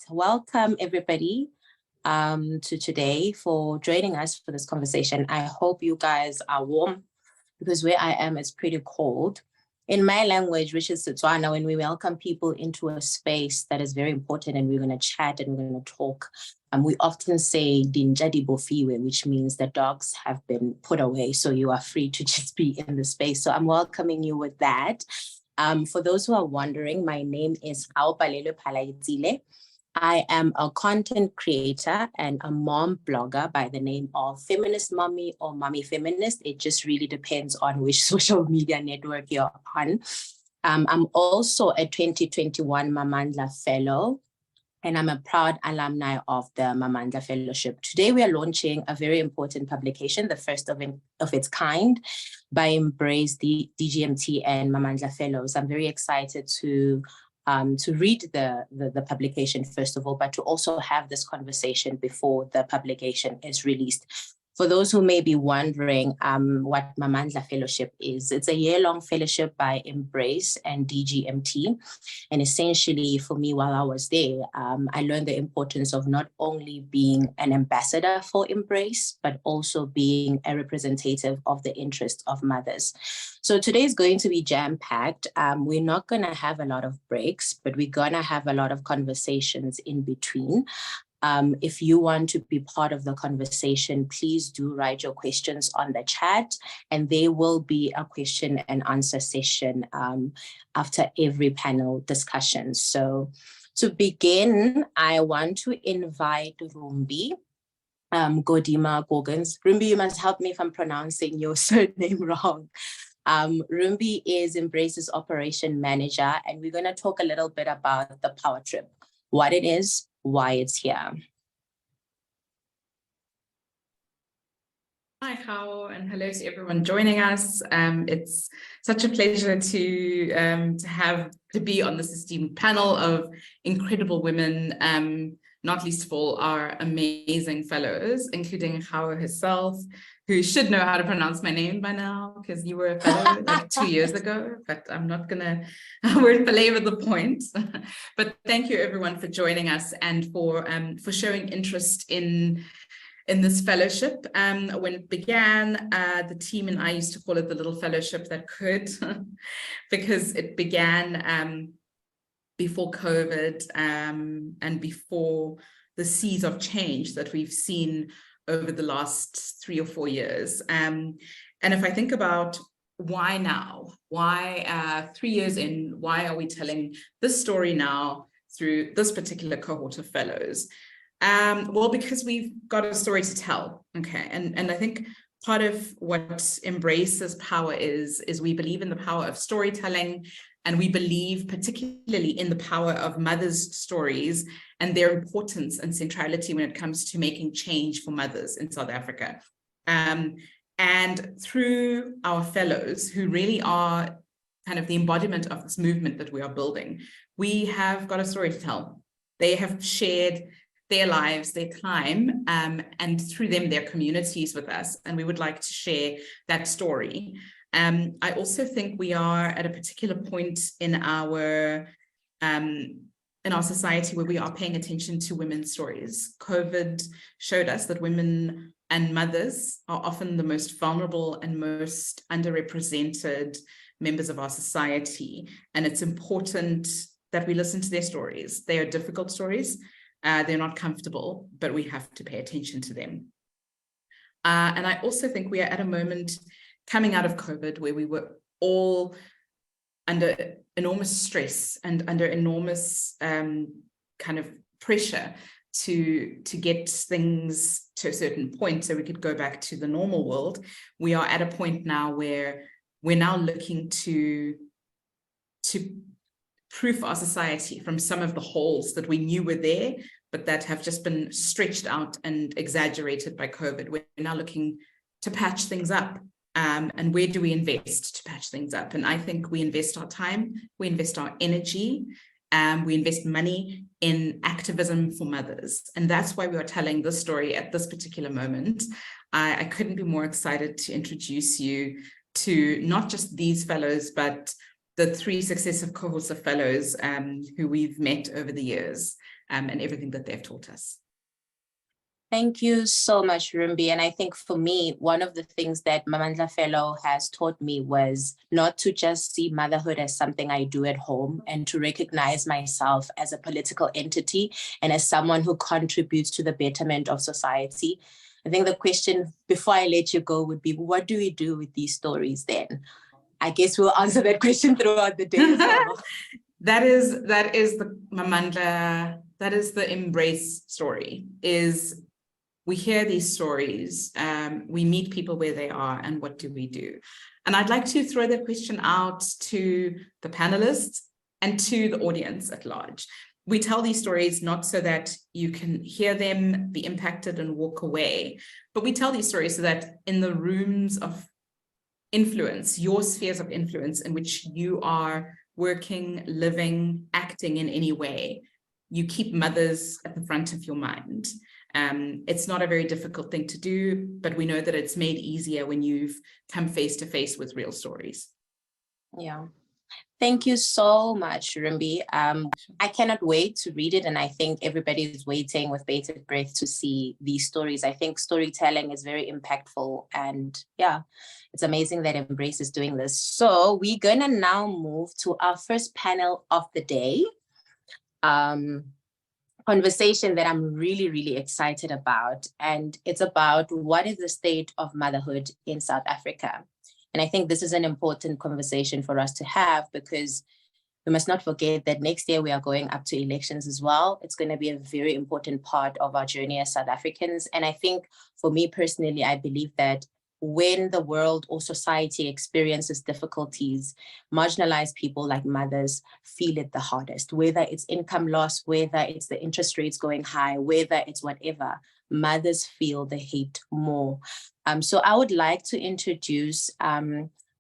Welcome everybody to today for joining us for this conversation. I hope you guys are warm because where I am it's pretty cold. In my language, which is Setswana, when we welcome people into a space that is very important and we're going to chat and we're going to talk, we often say dinja di bofiwe, which means the dogs have been put away, so you are free to just be in the space. So I'm welcoming you with that. For those who are wondering, my name is Aopalelo Palaitile. I am a content creator and a mom blogger by the name of Feminist Mommy or Mommy Feminist. It just really depends on which social media network you're on. I'm also a 2021 Mamandla Fellow, and I'm a proud alumni of the Mamandla Fellowship. Today, we are launching a very important publication, the first of its kind, by Embrace the DGMT and Mamandla Fellows. I'm very excited to read the publication, first of all, but to also have this conversation before the publication is released. For those who may be wondering what Mamandla Fellowship is, it's a year-long fellowship by Embrace and DGMT. And essentially, for me, while I was there, I learned the importance of not only being an ambassador for Embrace, but also being a representative of the interest of mothers. So today is going to be jam-packed. We're not going to have a lot of breaks, but we're going to have a lot of conversations in between. If you want to be part of the conversation, please do write your questions on the chat, and there will be a question and answer session after every panel discussion. So to begin, I want to invite Rumbi Godima Gorgons. Rumbi, you must help me if I'm pronouncing your surname wrong. Rumbi is Embrace's operation manager, and we're going to talk a little bit about the PowerTrip, what it is, why it's here. Hi, Hao, and hello to everyone joining us. It's such a pleasure to be on this esteemed panel of incredible women, not least of all our amazing fellows, including Hao herself, who should know how to pronounce my name by now, because you were a fellow like 2 years ago, but I'm not gonna belabor the point. But thank you everyone for joining us and for showing interest in this fellowship. When it began, the team and I used to call it the little fellowship that could, because it began before COVID and before the seas of change that we've seen over the last 3 or 4 years. And if I think about why now, why 3 years in, why are we telling this story now through this particular cohort of fellows? Well, because we've got a story to tell, okay? And I think part of what Embrace's power is we believe in the power of storytelling, and we believe particularly in the power of mothers' stories and their importance and centrality when it comes to making change for mothers in South Africa. And through our fellows, who really are kind of the embodiment of this movement that we are building, we have got a story to tell. They have shared their lives, their time, and through them, their communities with us. And we would like to share that story. I also think we are at a particular point in our society where we are paying attention to women's stories. COVID showed us that women and mothers are often the most vulnerable and most underrepresented members of our society. And it's important that we listen to their stories. They are difficult stories. They're not comfortable, but we have to pay attention to them. And I also think we are at a moment coming out of COVID where we were all under enormous stress and under enormous kind of pressure to get things to a certain point so we could go back to the normal world. We are at a point now where we're now looking to proof our society from some of the holes that we knew were there, but that have just been stretched out and exaggerated by COVID. We're now looking to patch things up. And where do we invest to patch things up? And I think we invest our time, we invest our energy, we invest money in activism for mothers. And that's why we are telling this story at this particular moment. I couldn't be more excited to introduce you to not just these fellows, but the 3 successive cohorts of fellows who we've met over the years, and everything that they've taught us. Thank you so much, Rumbi. And I think for me, one of the things that Mamandla Fellow has taught me was not to just see motherhood as something I do at home, and to recognize myself as a political entity and as someone who contributes to the betterment of society. I think the question before I let you go would be, what do we do with these stories then? I guess we'll answer that question throughout the day as well. That is the Mamandla, that is the embrace story, is we hear these stories, we meet people where they are, and what do we do? And I'd like to throw that question out to the panelists and to the audience at large. We tell these stories not so that you can hear them, be impacted and walk away, but we tell these stories so that in the rooms of influence, your spheres of influence in which you are working, living, acting in any way, you keep mothers at the front of your mind. It's not a very difficult thing to do, but we know that it's made easier when you've come face to face with real stories. Yeah. Thank you so much, Rumbi. I cannot wait to read it, and I think everybody is waiting with bated breath to see these stories. I think storytelling is very impactful, and yeah, it's amazing that Embrace is doing this. So we're gonna now move to our first panel of the day. Conversation that I'm really, really excited about, and it's about what is the state of motherhood in South Africa. And I think this is an important conversation for us to have, because we must not forget that next year we are going up to elections as well. It's going to be a very important part of our journey as South Africans. And I think for me personally, I believe that when the world or society experiences difficulties, marginalized people like mothers feel it the hardest, whether it's income loss, whether it's the interest rates going high, whether it's whatever, mothers feel the hate more. So I would like to introduce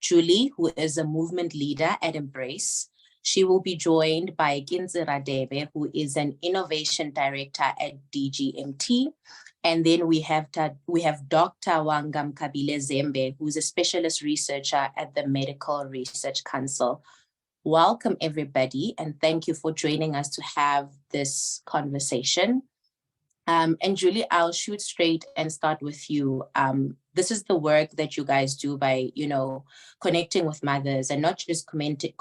Julie, who is a movement leader at Embrace. She will be joined by Kinzi Radebe, who is an innovation director at DGMT. And then we have Dr. Wangam Kabile Zembe, who's a specialist researcher at the Medical Research Council. Welcome, everybody, and thank you for joining us to have this conversation. And Julie, I'll shoot straight and start with you. This is the work that you guys do by, connecting with mothers, and not just connecting,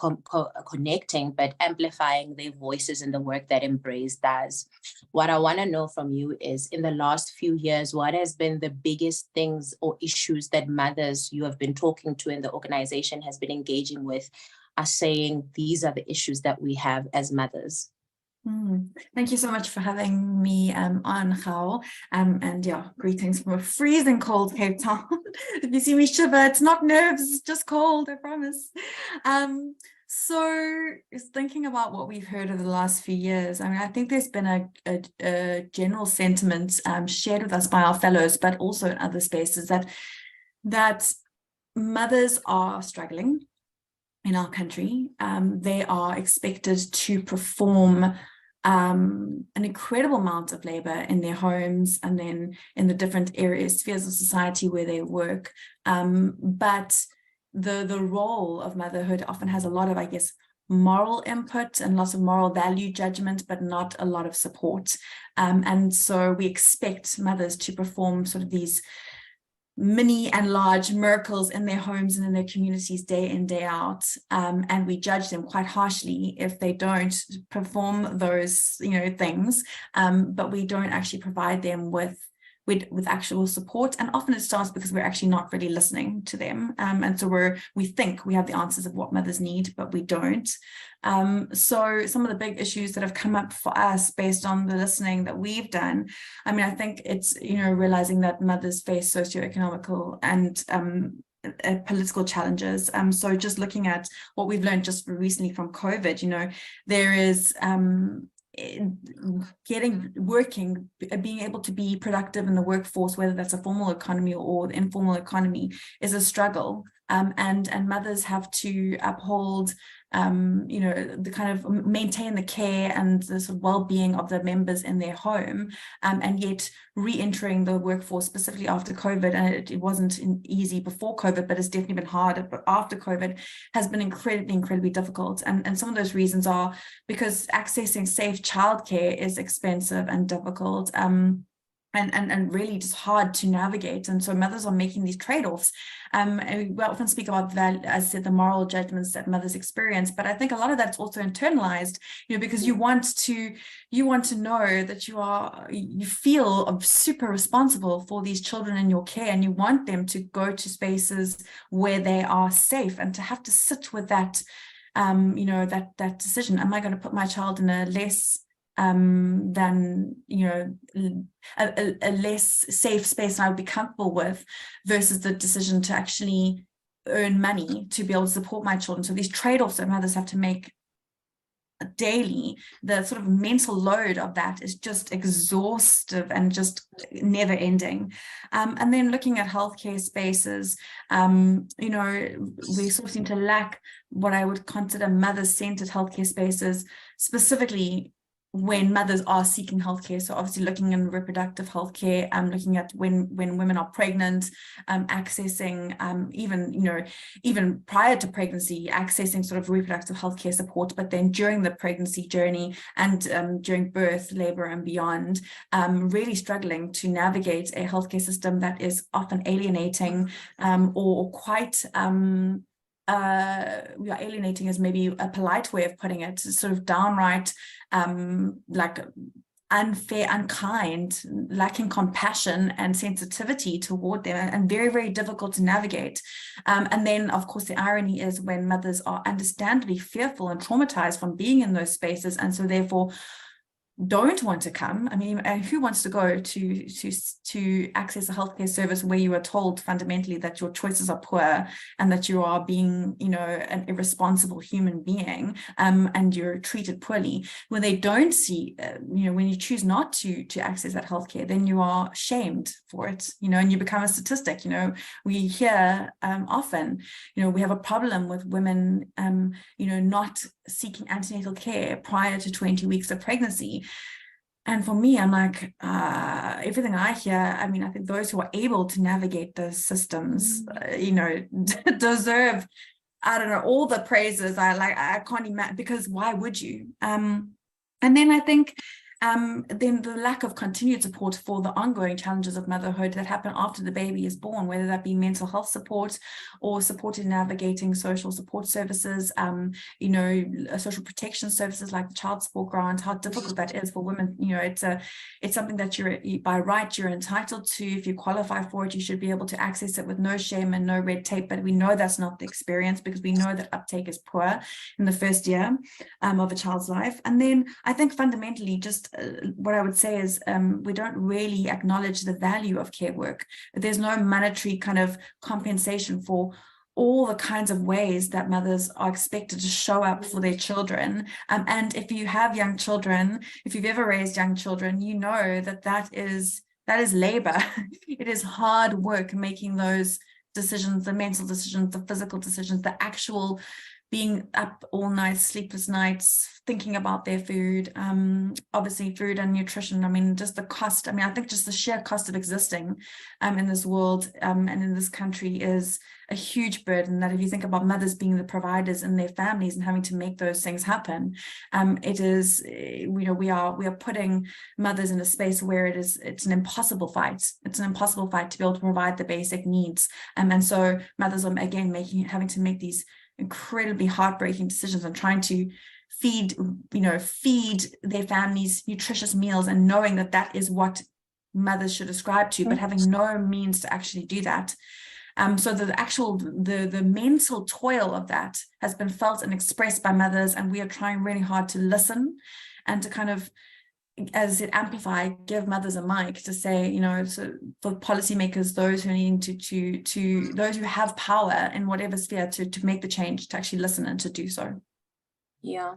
but amplifying their voices in the work that Embrace does. What I want to know from you is, in the last few years, what has been the biggest things or issues that mothers you have been talking to in the organization has been engaging with, are saying these are the issues that we have as mothers? Thank you so much for having me on, Khao. And yeah, greetings from a freezing cold Cape Town. If you see me shiver, it's not nerves, it's just cold, I promise. So thinking about what we've heard over the last few years, I think there's been a general sentiment shared with us by our fellows, but also in other spaces, that mothers are struggling in our country. They are expected to perform an incredible amount of labor in their homes and then in the different spheres of society where they work. But the role of motherhood often has a lot of, moral input and lots of moral value judgment, but not a lot of support. And so we expect mothers to perform sort of these mini and large miracles in their homes and in their communities day in, day out. And we judge them quite harshly if they don't perform those, things, but we don't actually provide them with actual support. And often it starts because we're actually not really listening to them. And so we think we have the answers of what mothers need, but we don't. So some of the big issues that have come up for us based on the listening that we've done, I think it's, realizing that mothers face socioeconomical and political challenges. So just looking at what we've learned just recently from COVID, there is being able to be productive in the workforce, whether that's a formal economy or the informal economy, is a struggle. And mothers have to uphold you know, the kind of maintain the care and the sort of well-being of the members in their home, and yet re-entering the workforce specifically after COVID. And it wasn't easy before COVID, but it's definitely been harder. But after COVID has been incredibly difficult. And some of those reasons are because accessing safe childcare is expensive and difficult. And really just hard to navigate. And so mothers are making these trade-offs. And we often speak about that, as I said, the moral judgments that mothers experience, but I think a lot of that's also internalized, you know, because you want to know that you feel super responsible for these children in your care, and you want them to go to spaces where they are safe, and to have to sit with that, you know, that decision. Am I going to put my child in a less than, you know, a less safe space I would be comfortable with, versus the decision to actually earn money to be able to support my children. So these trade-offs that mothers have to make daily, the sort of mental load of that is just exhaustive and just never ending. And then looking at healthcare spaces, you know, we sort of seem to lack what I would consider mother-centered healthcare spaces, specifically when mothers are seeking healthcare. So obviously looking in reproductive healthcare, looking at when women are pregnant, accessing even, you know, even prior to pregnancy, accessing sort of reproductive healthcare support, but then during the pregnancy journey and during birth, labor and beyond, really struggling to navigate a healthcare system that is often alienating, or quite alienating is maybe a polite way of putting it, sort of downright like unfair, unkind, lacking compassion and sensitivity toward them, and very difficult to navigate. And then of course the irony is when mothers are understandably fearful and traumatized from being in those spaces, and so therefore don't want to come. I mean, who wants to go to access a healthcare service where you are told fundamentally that your choices are poor and that you are being, you know, an irresponsible human being, and you're treated poorly? When they don't see, you know, when you choose not to access that healthcare, then you are shamed for it, you know, and you become a statistic. You know, we hear often, you know, we have a problem with women, you know, not seeking antenatal care prior to 20 weeks of pregnancy. And for me, I'm like, everything I hear, I mean, I think those who are able to navigate those systems, you know, deserve, I don't know, all the praises. I can't imagine, because why would you? And then I think then the lack of continued support for the ongoing challenges of motherhood that happen after the baby is born, whether that be mental health support or support in navigating social support services, you know, social protection services like the child support grant, how difficult that is for women. You know, it's something that by right you're entitled to. If you qualify for it, you should be able to access it with no shame and no red tape. But we know that's not the experience, because we know that uptake is poor in the first year of a child's life. And then I think fundamentally, just what I would say is we don't really acknowledge the value of care work. There's no monetary kind of compensation for all the kinds of ways that mothers are expected to show up for their children. And if you have young children, if you've ever raised young children, you know that is labor. It is hard work making those decisions, the mental decisions, the physical decisions, the actual being up all night, sleepless nights, thinking about their food, obviously food and nutrition. I mean, just the cost. I mean, I think just the sheer cost of existing in this world and in this country is a huge burden. That if you think about mothers being the providers in their families and having to make those things happen, it is, you know, we are putting mothers in a space where it's an impossible fight. It's an impossible fight to be able to provide the basic needs. And so mothers are again having to make these incredibly heartbreaking decisions and trying to feed their families nutritious meals, and knowing that is what mothers should ascribe to, but having no means to actually do that. So the mental toil of that has been felt and expressed by mothers, and we are trying really hard to listen and to kind of, as I said, amplify, give mothers a mic to say, you know, so for policymakers, those who are needing to those who have power in whatever sphere to make the change, to actually listen and to do so. Yeah.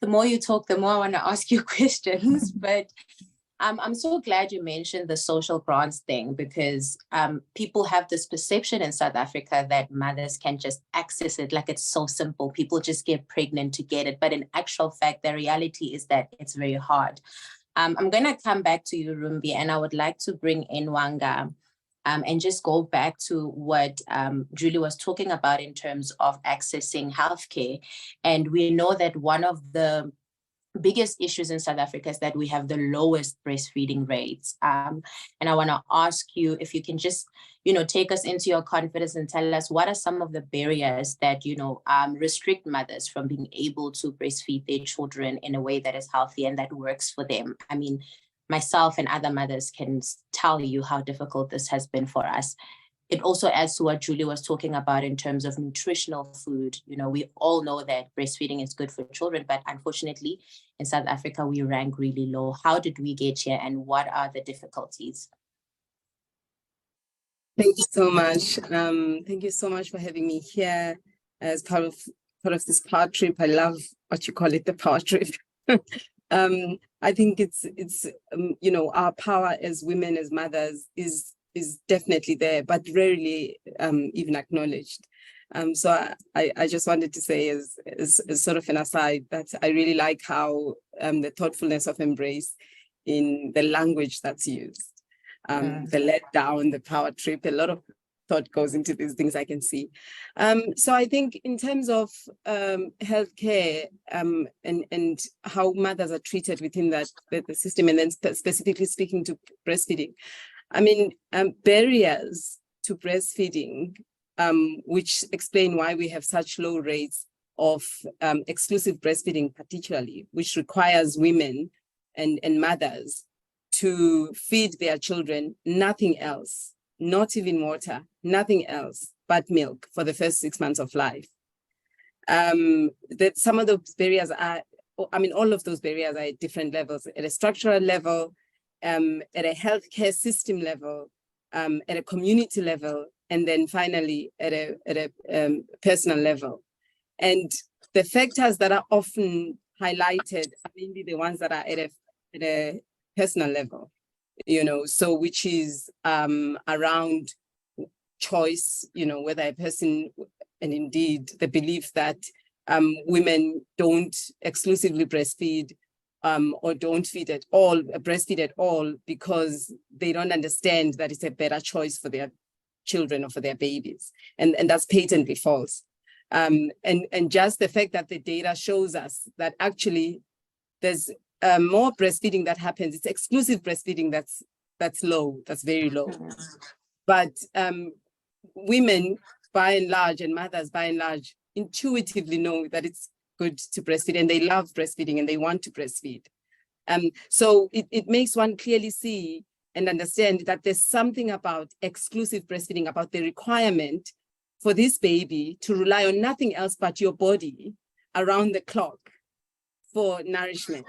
The more you talk, the more I want to ask you questions, but I'm so glad you mentioned the social grants thing, because people have this perception in South Africa that mothers can just access it like it's so simple. People just get pregnant to get it. But in actual fact, the reality is that it's very hard. I'm going to come back to you, Rumbi, and I would like to bring in Wanga and just go back to what Julie was talking about in terms of accessing healthcare. And we know that one of the biggest issues in South Africa is that we have the lowest breastfeeding rates. And I want to ask you if you can just, take us into your confidence and tell us what are some of the barriers that, restrict mothers from being able to breastfeed their children in a way that is healthy and that works for them. I mean, myself and other mothers can tell you how difficult this has been for us. It also adds to what Julie was talking about in terms of nutritional food. We all know that breastfeeding is good for children, but unfortunately, in South Africa, we rank really low. How did we get here, and what are the difficulties? Thank you so much. Thank you so much for having me here as part of this PowerTrip. I love what you call it, the PowerTrip. I think it's our power as women, as mothers, is definitely there, but rarely even acknowledged. So I just wanted to say as sort of an aside that I really like how the thoughtfulness of embrace in the language that's used, the let down, the PowerTrip, a lot of thought goes into these things, I can see. So I think in terms of healthcare and how mothers are treated within the system, and then specifically speaking to breastfeeding, I mean, barriers to breastfeeding, which explain why we have such low rates of exclusive breastfeeding, particularly, which requires women and mothers to feed their children nothing else, not even water, nothing else but milk for the first 6 months of life. That some of those barriers are, all of those barriers are at different levels, at a structural level, at a healthcare system level, at a community level, and then finally at a personal level. And the factors that are often highlighted are mainly the ones that are at a personal level, so which is around choice, whether a person, and indeed the belief that women don't exclusively breastfeed or don't breastfeed at all because they don't understand that it's a better choice for their children or for their babies. And that's patently false. And just the fact that the data shows us that actually there's more breastfeeding that happens. It's exclusive breastfeeding that's low, that's very low. But women, by and large, and mothers, by and large, intuitively know that it's good to breastfeed, and they love breastfeeding, and they want to breastfeed. So it makes one clearly see and understand that there's something about exclusive breastfeeding, about the requirement for this baby to rely on nothing else but your body around the clock for nourishment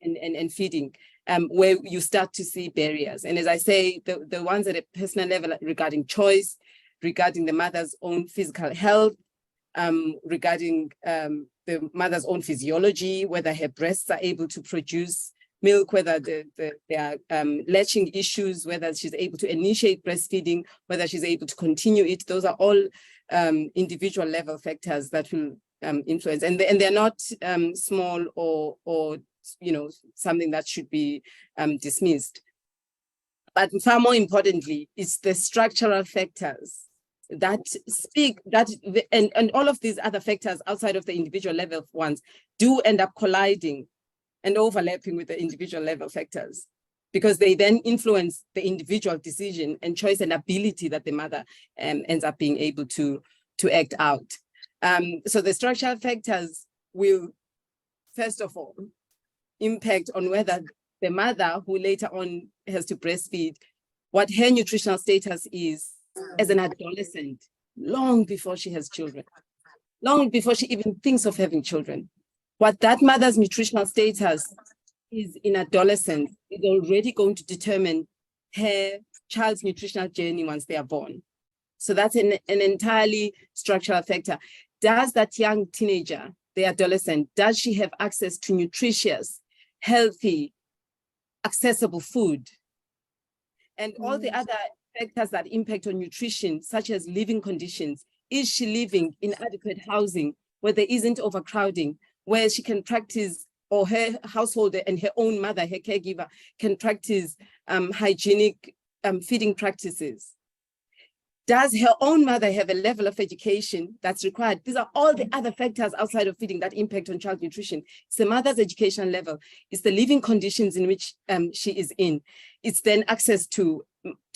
and feeding, where you start to see barriers. And as I say, the ones at a personal level regarding choice, regarding the mother's own physical health, regarding the mother's own physiology, whether her breasts are able to produce milk, whether there are latching issues, whether she's able to initiate breastfeeding, whether she's able to continue it. Those are all individual level factors that will influence, and they're not small or something that should be dismissed. But far more importantly, it's the structural factors that speak and all of these other factors outside of the individual level ones do end up colliding and overlapping with the individual level factors, because they then influence the individual decision and choice and ability that the mother ends up being able to act out. So the structural factors will, first of all, impact on whether the mother who later on has to breastfeed, what her nutritional status is as an adolescent, long before she has children, long before she even thinks of having children. What that mother's nutritional status is in adolescence is already going to determine her child's nutritional journey once they are born. So that's an entirely structural factor. Does that young teenager, the adolescent, does she have access to nutritious, healthy, accessible food, and all the other factors that impact on nutrition, such as living conditions. Is she living in adequate housing where there isn't overcrowding, where she can practice, or her household and her own mother, her caregiver, can practice hygienic feeding practices? Does her own mother have a level of education that's required? These are all the other factors outside of feeding that impact on child nutrition. It's the mother's educational level. It's the living conditions in which she is in. It's then access to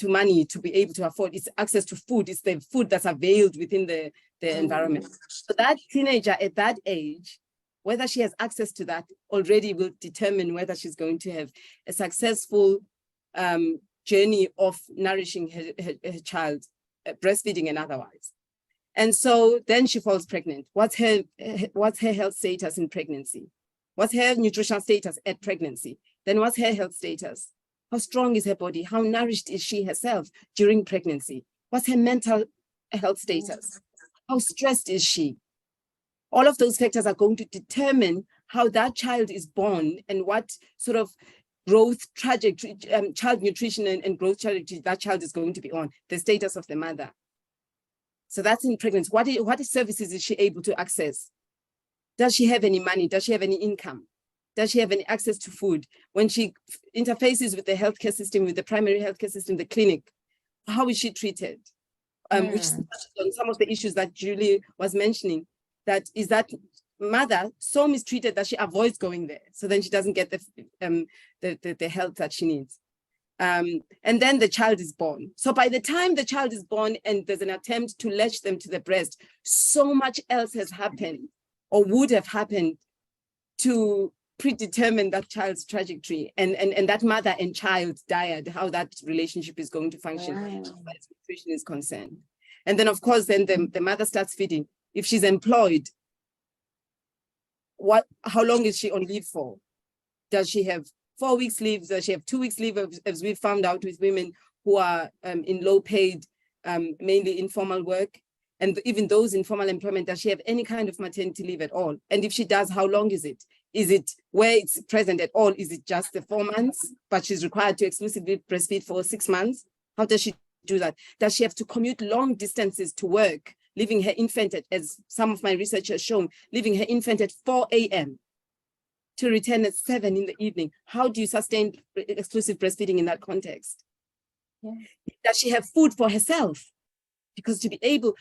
money to be able to afford. It's access to food. It's the food that's availed within the environment. So that teenager at that age, whether she has access to that already will determine whether she's going to have a successful journey of nourishing her child, breastfeeding and otherwise. And so then she falls pregnant. What's her health status in pregnancy? What's her nutritional status at pregnancy? Then what's her health status? How strong is her body? How nourished is she herself during pregnancy? What's her mental health status? How stressed is she? All of those factors are going to determine how that child is born and what sort of growth trajectory, child nutrition and growth trajectory that child is going to be on, the status of the mother. So that's in pregnancy. What services is she able to access? Does she have any money? Does she have any income? Does she have any access to food? When she interfaces with the healthcare system, with the primary healthcare system, the clinic, how is she treated? Which is on some of the issues that Julie was mentioning, that mother so mistreated that she avoids going there. So then she doesn't get the help that she needs. And then the child is born. So by the time the child is born and there's an attempt to latch them to the breast, so much else has happened or would have happened to predetermine that child's trajectory and that mother and child dyad, how that relationship is going to function as far as nutrition is concerned. And then of course, then the mother starts feeding. If she's employed, how long is she on leave for? Does she have 4 weeks leave? Does she have 2 weeks leave, as we found out with women who are in low paid, mainly informal work? And even those in formal employment, does she have any kind of maternity leave at all? And if she does, how long is it? Is it where it's present at all? Is it just the 4 months, but she's required to exclusively breastfeed for 6 months? How does she do that? Does she have to commute long distances to work, leaving her infant at, as some of my research has shown, leaving her infant at 4 a.m. to return at 7 in the evening? How do you sustain exclusive breastfeeding in that context? Yeah. Does she have food for herself? Because to be able,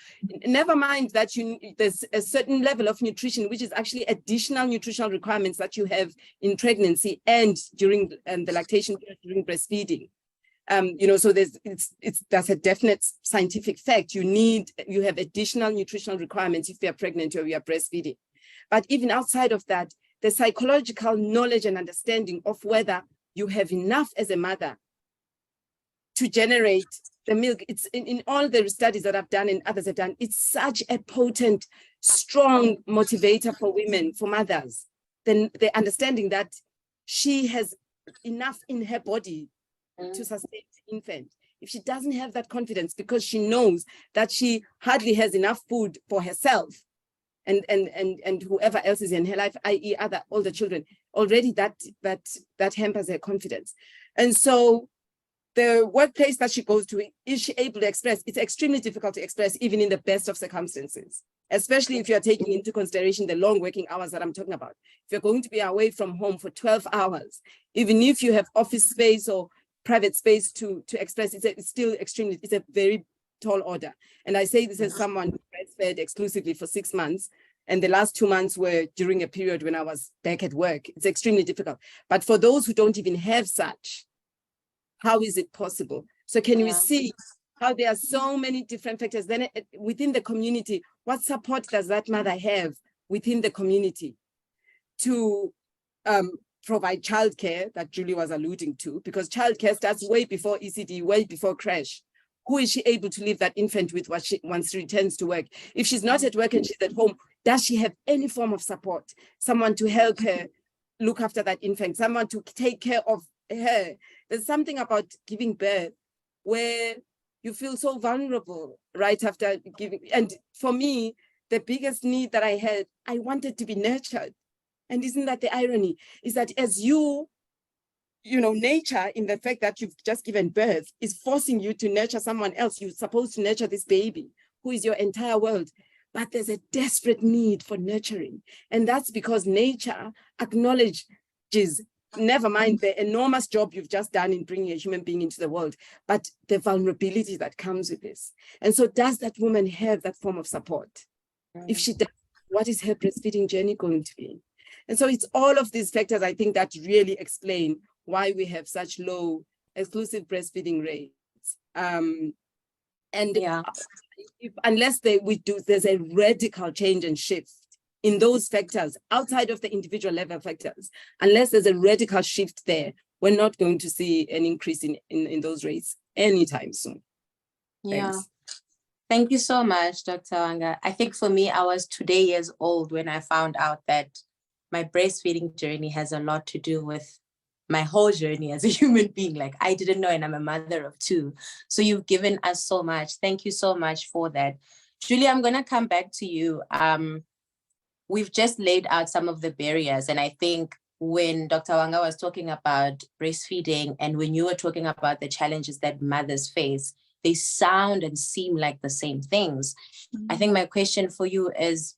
never mind that there's a certain level of nutrition, which is actually additional nutritional requirements that you have in pregnancy and during the lactation period, during breastfeeding. So that's a definite scientific fact. You have additional nutritional requirements if you're pregnant or you are breastfeeding. But even outside of that, the psychological knowledge and understanding of whether you have enough as a mother to generate the milk, it's in all the studies that I've done and others have done, it's such a potent, strong motivator for women, for mothers. Then the understanding that she has enough in her body to sustain the infant. If she doesn't have that confidence because she knows that she hardly has enough food for herself and whoever else is in her life, i.e. all the children, already that hampers her confidence. And so the workplace that she goes to, is she able to express? It's extremely difficult to express even in the best of circumstances, especially if you're taking into consideration the long working hours that I'm talking about. If you're going to be away from home for 12 hours, even if you have office space or private space to express, it's still extremely, it's a very tall order. And I say this as someone who breastfed exclusively for 6 months, and the last 2 months were during a period when I was back at work. It's extremely difficult. But for those who don't even have such, how is it possible? So can we see how there are so many different factors? Then within the community, what support does that mother have within the community to provide childcare that Julie was alluding to? Because childcare starts way before ECD, way before crash. Who is she able to leave that infant with once she returns to work? If she's not at work and she's at home, does she have any form of support? Someone to help her look after that infant, someone to take care of her. There's something about giving birth where you feel so vulnerable right after giving. And for me, the biggest need that I had, I wanted to be nurtured. And isn't that the irony? Is that as you nature, in the fact that you've just given birth, is forcing you to nurture someone else. You're supposed to nurture this baby who is your entire world. But there's a desperate need for nurturing. And that's because nature acknowledges, never mind the enormous job you've just done in bringing a human being into the world, but the vulnerability that comes with this. And so does that woman have that form of support? If she does, what is her breastfeeding journey going to be? And so it's all of these factors, I think, that really explain why we have such low exclusive breastfeeding rates. Unless there's a radical change and shift in those factors outside of the individual level factors, unless there's a radical shift there, we're not going to see an increase in those rates anytime soon. Yeah. Thanks. Thank you so much, Dr. Wanga. I think for me, I was 2 years old when I found out that my breastfeeding journey has a lot to do with my whole journey as a human being. Like, I didn't know, and I'm a mother of 2. So you've given us so much. Thank you so much for that. Julie, I'm going to come back to you. We've just laid out some of the barriers. And I think when Dr. Wanga was talking about breastfeeding, and when you were talking about the challenges that mothers face, they sound and seem like the same things. Mm-hmm. I think my question for you is,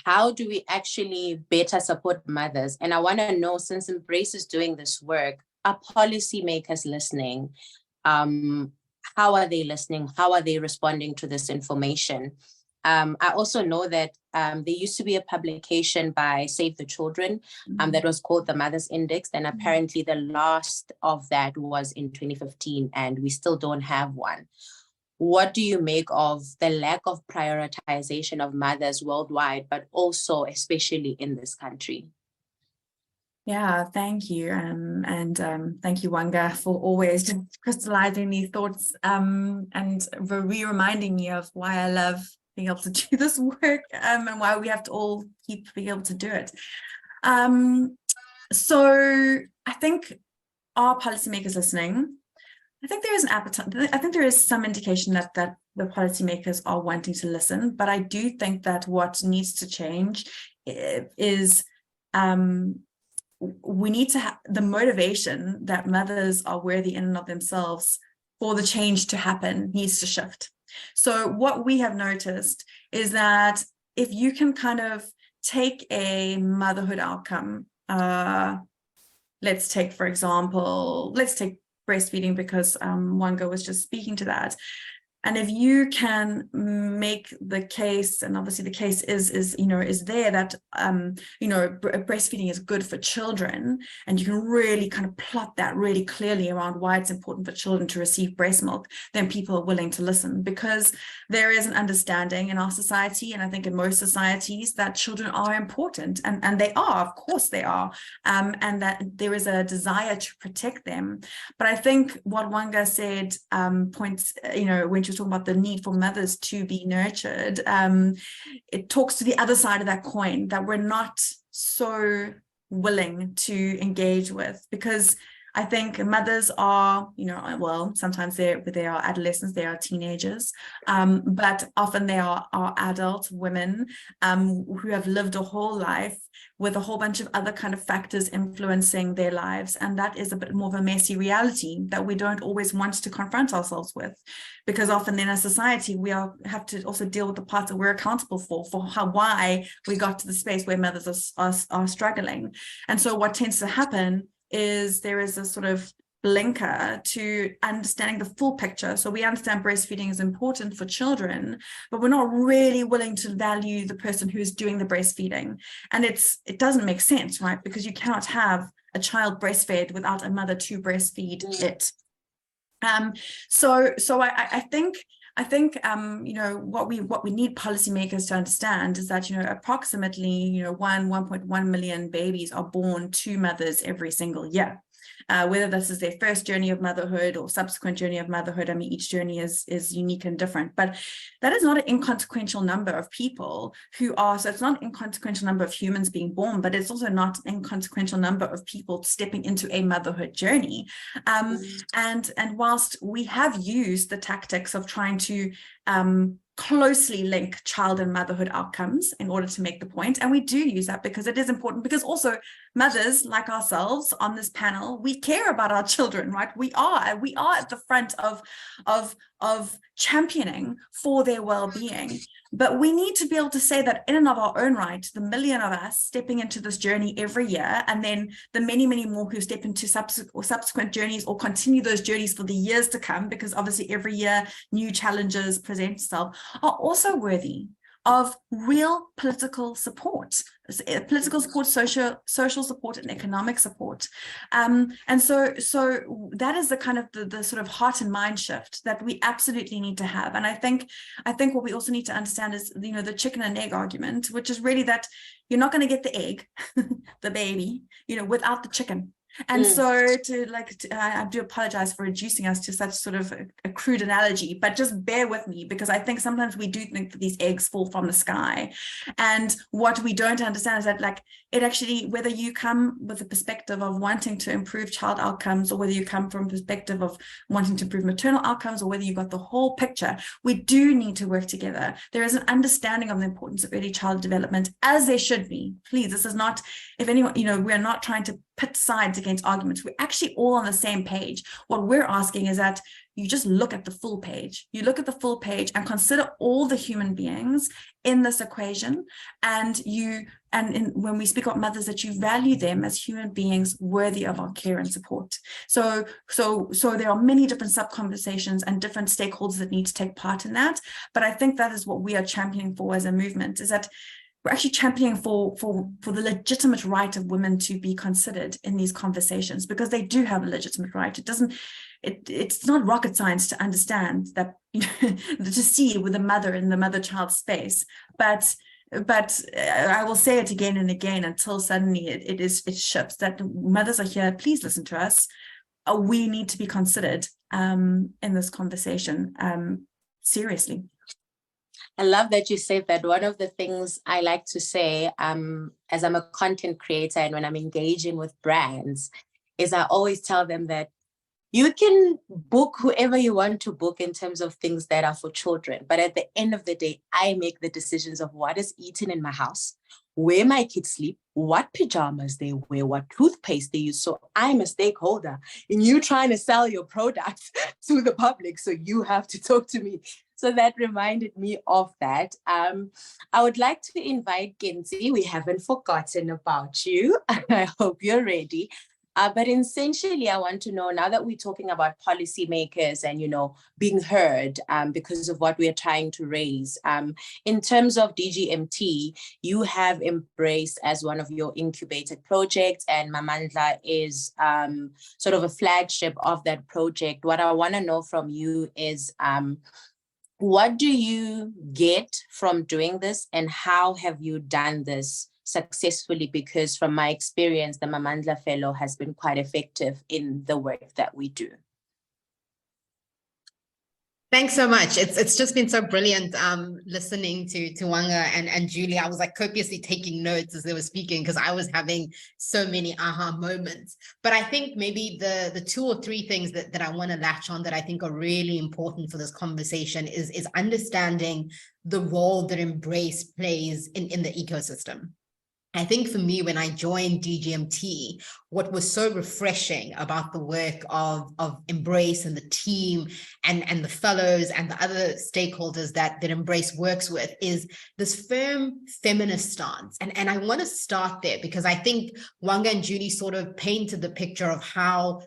how do we actually better support mothers? And I want to know, since Embrace is doing this work, are policymakers listening? How are they listening? How are they responding to this information? I also know that there used to be a publication by Save the Children that was called the Mother's Index. And apparently the last of that was in 2015, and we still don't have one. What do you make of the lack of prioritization of mothers worldwide, but also especially in this country? Yeah, thank you. And thank you, Wanga, for always crystallizing these thoughts and reminding me of why I love being able to do this work and why we have to all keep being able to do it. So I think, are policymakers listening? I think there is an appetite. I think there is some indication that the policymakers are wanting to listen, but I do think that what needs to change is we need to have the motivation that mothers are worthy in and of themselves for the change to happen needs to shift. So what we have noticed is that if you can kind of take a motherhood outcome, let's take, for example, breastfeeding, because Wanga was just speaking to that. And if you can make the case, and obviously the case is there that, breastfeeding is good for children, and you can really kind of plot that really clearly around why it's important for children to receive breast milk, then people are willing to listen, because there is an understanding in our society, and I think in most societies, that children are important, and they are, of course they are, and that there is a desire to protect them. But I think what Wanga said points, when she was talking about the need for mothers to be nurtured, it talks to the other side of that coin that we're not so willing to engage with, because I think mothers are, sometimes they are adolescents, they are teenagers, but often they are adult women who have lived a whole life with a whole bunch of other kind of factors influencing their lives. And that is a bit more of a messy reality that we don't always want to confront ourselves with, because often in a society, we have to also deal with the parts that we're accountable for why we got to the space where mothers are struggling. And so what tends to happen is there is a sort of blinker to understanding the full picture. So we understand breastfeeding is important for children, but we're not really willing to value the person who is doing the breastfeeding. And it doesn't make sense, right? Because you cannot have a child breastfed without a mother to breastfeed it. So I think what we need policymakers to understand is that approximately 1.1 million babies are born to mothers every single year. Whether this is their first journey of motherhood or subsequent journey of motherhood, I mean, each journey is unique and different, but that is not an inconsequential number of people so it's not an inconsequential number of humans being born, but it's also not an inconsequential number of people stepping into a motherhood journey. And whilst we have used the tactics of trying to closely link child and motherhood outcomes in order to make the point. And we do use that because it is important, because also mothers like ourselves on this panel, we care about our children, right? We are at the front of championing for their well-being. But we need to be able to say that in and of our own right, the million of us stepping into this journey every year, and then the many, many more who step into subsequent journeys or continue those journeys for the years to come, because obviously every year new challenges present itself, are also worthy of real political support, social support, and economic support. And so that is the kind of the sort of heart and mind shift that we absolutely need to have. And I think what we also need to understand is, you know, the chicken and egg argument, which is really that you're not going to get the egg, the baby, you know, without the chicken. And so I do apologize for reducing us to such sort of a crude analogy, but just bear with me, because I think sometimes we do think that these eggs fall from the sky. And what we don't understand is that, like, it actually, whether you come with a perspective of wanting to improve child outcomes, or whether you come from a perspective of wanting to improve maternal outcomes, or whether you got the whole picture, we do need to work together. There is an understanding of the importance of early child development, as there should be. Please, this is not, if anyone, you know, we're not trying to pit sides against arguments. We're actually all on the same page. What we're asking is that you just look at the full page. You look at the full page and consider all the human beings in this equation. And when we speak about mothers, that you value them as human beings worthy of our care and support. So there are many different sub-conversations and different stakeholders that need to take part in that. But I think that is what we are championing for as a movement, is that we're actually championing for the legitimate right of women to be considered in these conversations, because they do have a legitimate right. It's not rocket science to understand that, you know, to see with the mother in the mother-child space. But I will say it again and again until suddenly it shifts, that mothers are here. Please listen to us. We need to be considered in this conversation seriously. I love that you said that. One of the things I like to say, as I'm a content creator and when I'm engaging with brands, is I always tell them that you can book whoever you want to book in terms of things that are for children. But at the end of the day, I make the decisions of what is eaten in my house, where my kids sleep, what pajamas they wear, what toothpaste they use. So I'm a stakeholder in you trying to sell your products to the public. So you have to talk to me. So that reminded me of that. I would like to invite Genzi. We haven't forgotten about you. I hope you're ready. But essentially, I want to know, now that we're talking about policymakers and, you know, being heard because of what we are trying to raise, in terms of DGMT, you have embraced as one of your incubated projects, and Mamandla is sort of a flagship of that project. What I want to know from you is, what do you get from doing this, and how have you done this successfully? Because from my experience, the Mamandla Fellow has been quite effective in the work that we do. Thanks so much. It's just been so brilliant listening to Wanga and Julie. I was like copiously taking notes as they were speaking, because I was having so many aha moments. But I think maybe the 2 or 3 things that I want to latch on that I think are really important for this conversation is understanding the role that Embrace plays in the ecosystem. I think for me, when I joined DGMT, what was so refreshing about the work of Embrace and the team and the fellows and the other stakeholders that Embrace works with is this firm feminist stance. And I want to start there, because I think Wanga and Julie sort of painted the picture of how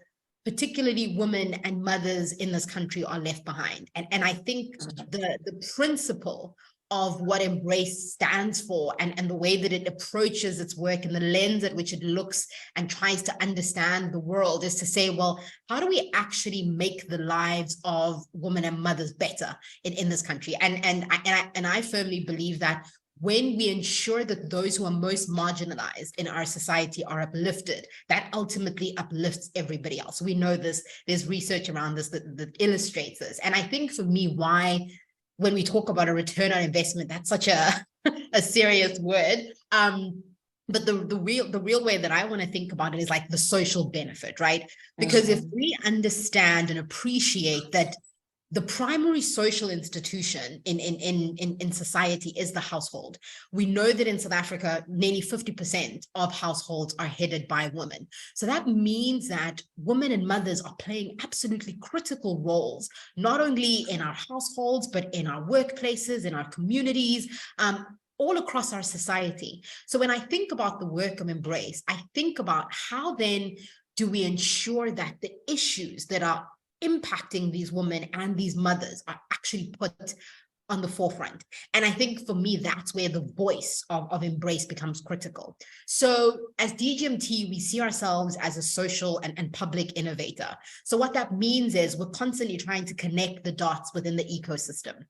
particularly women and mothers in this country are left behind. And I think the principle of what Embrace stands for and the way that it approaches its work and the lens at which it looks and tries to understand the world is to say, well, how do we actually make the lives of women and mothers better in this country? And I firmly believe that when we ensure that those who are most marginalized in our society are uplifted, that ultimately uplifts everybody else. We know this, there's research around this that illustrates this. And I think for me, why when we talk about a return on investment, that's such a serious word. But the real way that I want to think about it is like the social benefit, right? Because if we understand and appreciate that the primary social institution in society is the household. We know that in South Africa, nearly 50% of households are headed by women. So that means that women and mothers are playing absolutely critical roles, not only in our households, but in our workplaces, in our communities, all across our society. So when I think about the work of Embrace, I think about how then do we ensure that the issues that are impacting these women and these mothers are actually put on the forefront. And I think for me, that's where the voice of Embrace becomes critical. So as DGMT, we see ourselves as a social and public innovator. So what that means is we're constantly trying to connect the dots within the ecosystem,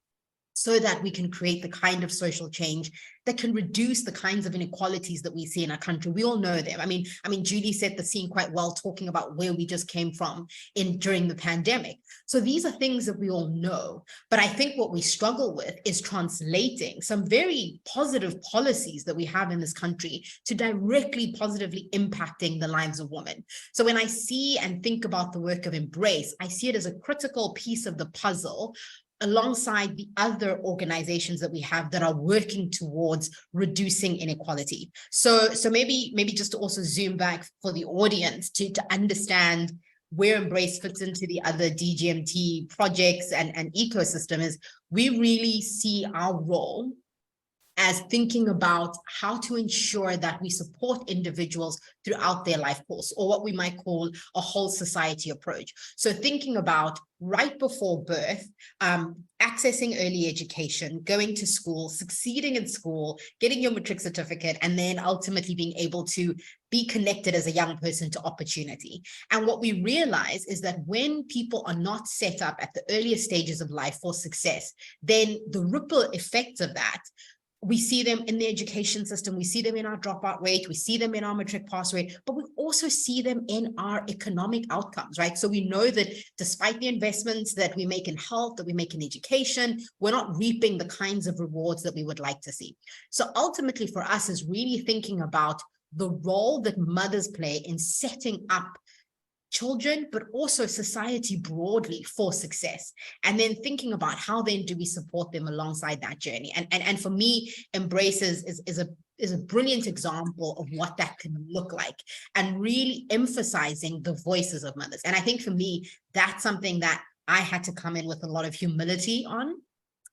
so that we can create the kind of social change that can reduce the kinds of inequalities that we see in our country. We all know them. I mean, Julie set the scene quite well, talking about where we just came from during the pandemic. So these are things that we all know. But I think what we struggle with is translating some very positive policies that we have in this country to directly positively impacting the lives of women. So when I see and think about the work of Embrace, I see it as a critical piece of the puzzle alongside the other organizations that we have that are working towards reducing inequality. So maybe just to also zoom back for the audience to understand where Embrace fits into the other DGMT projects and ecosystem is we really see our role as thinking about how to ensure that we support individuals throughout their life course, or what we might call a whole society approach. So thinking about right before birth, accessing early education, going to school, succeeding in school, getting your matric certificate, and then ultimately being able to be connected as a young person to opportunity. And what we realize is that when people are not set up at the earliest stages of life for success, then the ripple effects of that, we see them in the education system, we see them in our dropout rate, we see them in our matric pass rate, but we also see them in our economic outcomes, right? So we know that despite the investments that we make in health, that we make in education, we're not reaping the kinds of rewards that we would like to see. So ultimately for us is really thinking about the role that mothers play in setting up children, but also society broadly for success. And then thinking about how then do we support them alongside that journey. And for me, Embrace is a brilliant example of what that can look like, and really emphasizing the voices of mothers. And I think for me, that's something that I had to come in with a lot of humility on.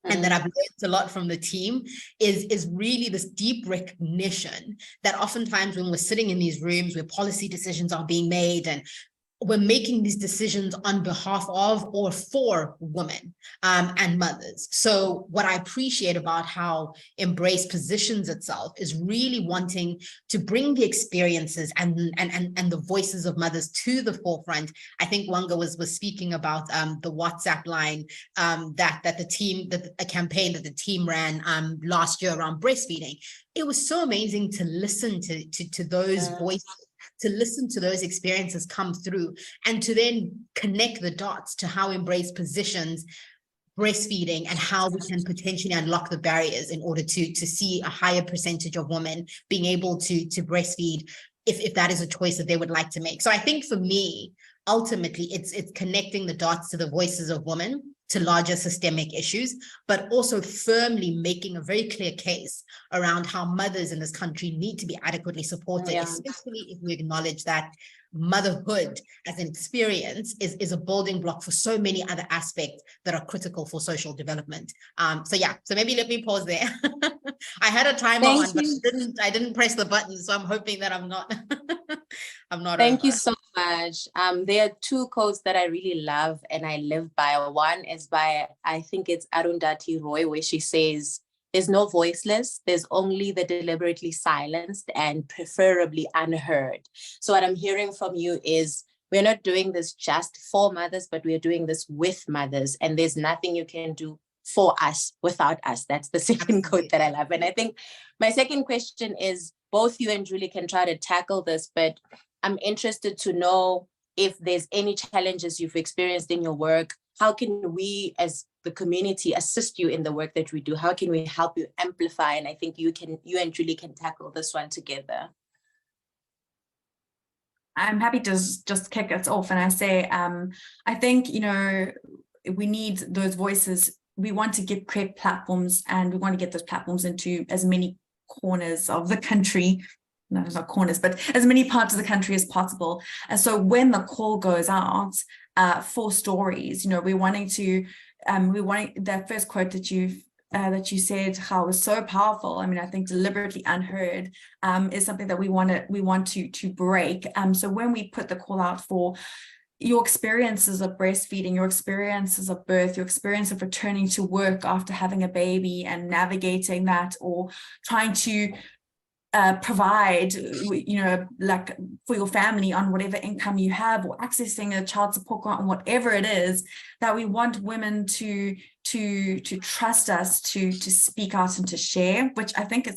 And that I've learned a lot from the team is really this deep recognition that oftentimes when we're sitting in these rooms where policy decisions are being made and we're making these decisions on behalf of or for women and mothers. So what I appreciate about how Embrace positions itself is really wanting to bring the experiences and the voices of mothers to the forefront. I think Wanga was speaking about the WhatsApp line that the team, a campaign that the team ran last year around breastfeeding. It was so amazing to listen to those voices, to listen to those experiences come through, and to then connect the dots to how Embrace positions breastfeeding and how we can potentially unlock the barriers in order to see a higher percentage of women being able to breastfeed if that is a choice that they would like to make. So I think for me, ultimately, it's connecting the dots to the voices of women, to larger systemic issues, but also firmly making a very clear case around how mothers in this country need to be adequately supported, especially if we acknowledge that motherhood as an experience is a building block for so many other aspects that are critical for social development. So maybe let me pause there. I had a timer on, but I didn't press the button, so I'm hoping that I'm not Thank over. you so much. There are two quotes that I really love and I live by. One is by, I think it's Arundhati Roy, where she says, "There's no voiceless, there's only the deliberately silenced and preferably unheard." So what I'm hearing from you is we're not doing this just for mothers, but we're doing this with mothers, and there's nothing you can do for us without us. That's the second quote that I love. And I think my second question is, both you and Julie can try to tackle this, but I'm interested to know if there's any challenges you've experienced in your work. How can we as the community assist you in the work that we do? How can we help you amplify? And I think you and Julie can tackle this one together. I'm happy to just kick us off. And I say, I think, we need those voices. We want to create platforms, and we want to get those platforms into as many corners of the country. No, it's not corners, but as many parts of the country as possible. And so when the call goes out for stories, you know, we're wanting that first quote that you said, how was so powerful. I mean, I think deliberately unheard is something that we want to break. So when we put the call out for your experiences of breastfeeding, your experiences of birth, your experience of returning to work after having a baby and navigating that, or trying to provide, you know, like for your family on whatever income you have, or accessing a child support grant, and whatever it is, that we want women to trust us to speak out and to share, which I think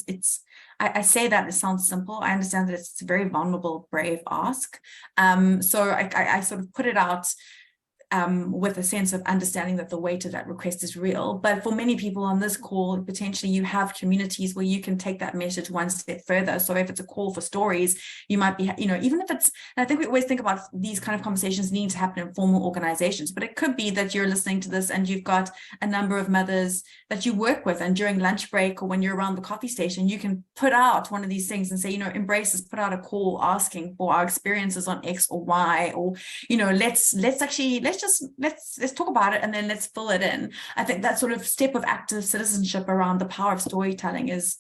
I say that it sounds simple. I understand that it's a very vulnerable, brave ask. So I sort of put it out with a sense of understanding that the weight of that request is real. But for many people on this call, potentially you have communities where you can take that message one step further. So if it's a call for stories, you might be, you know, even if it's, and I think we always think about these kind of conversations needing to happen in formal organizations, but it could be that you're listening to this and you've got a number of mothers that you work with, and during lunch break or when you're around the coffee station, you can put out one of these things and say, you know, Embrace has put out a call asking for our experiences on X or Y, or, you know, let's talk about it, and then let's fill it in. I think that sort of step of active citizenship around the power of storytelling is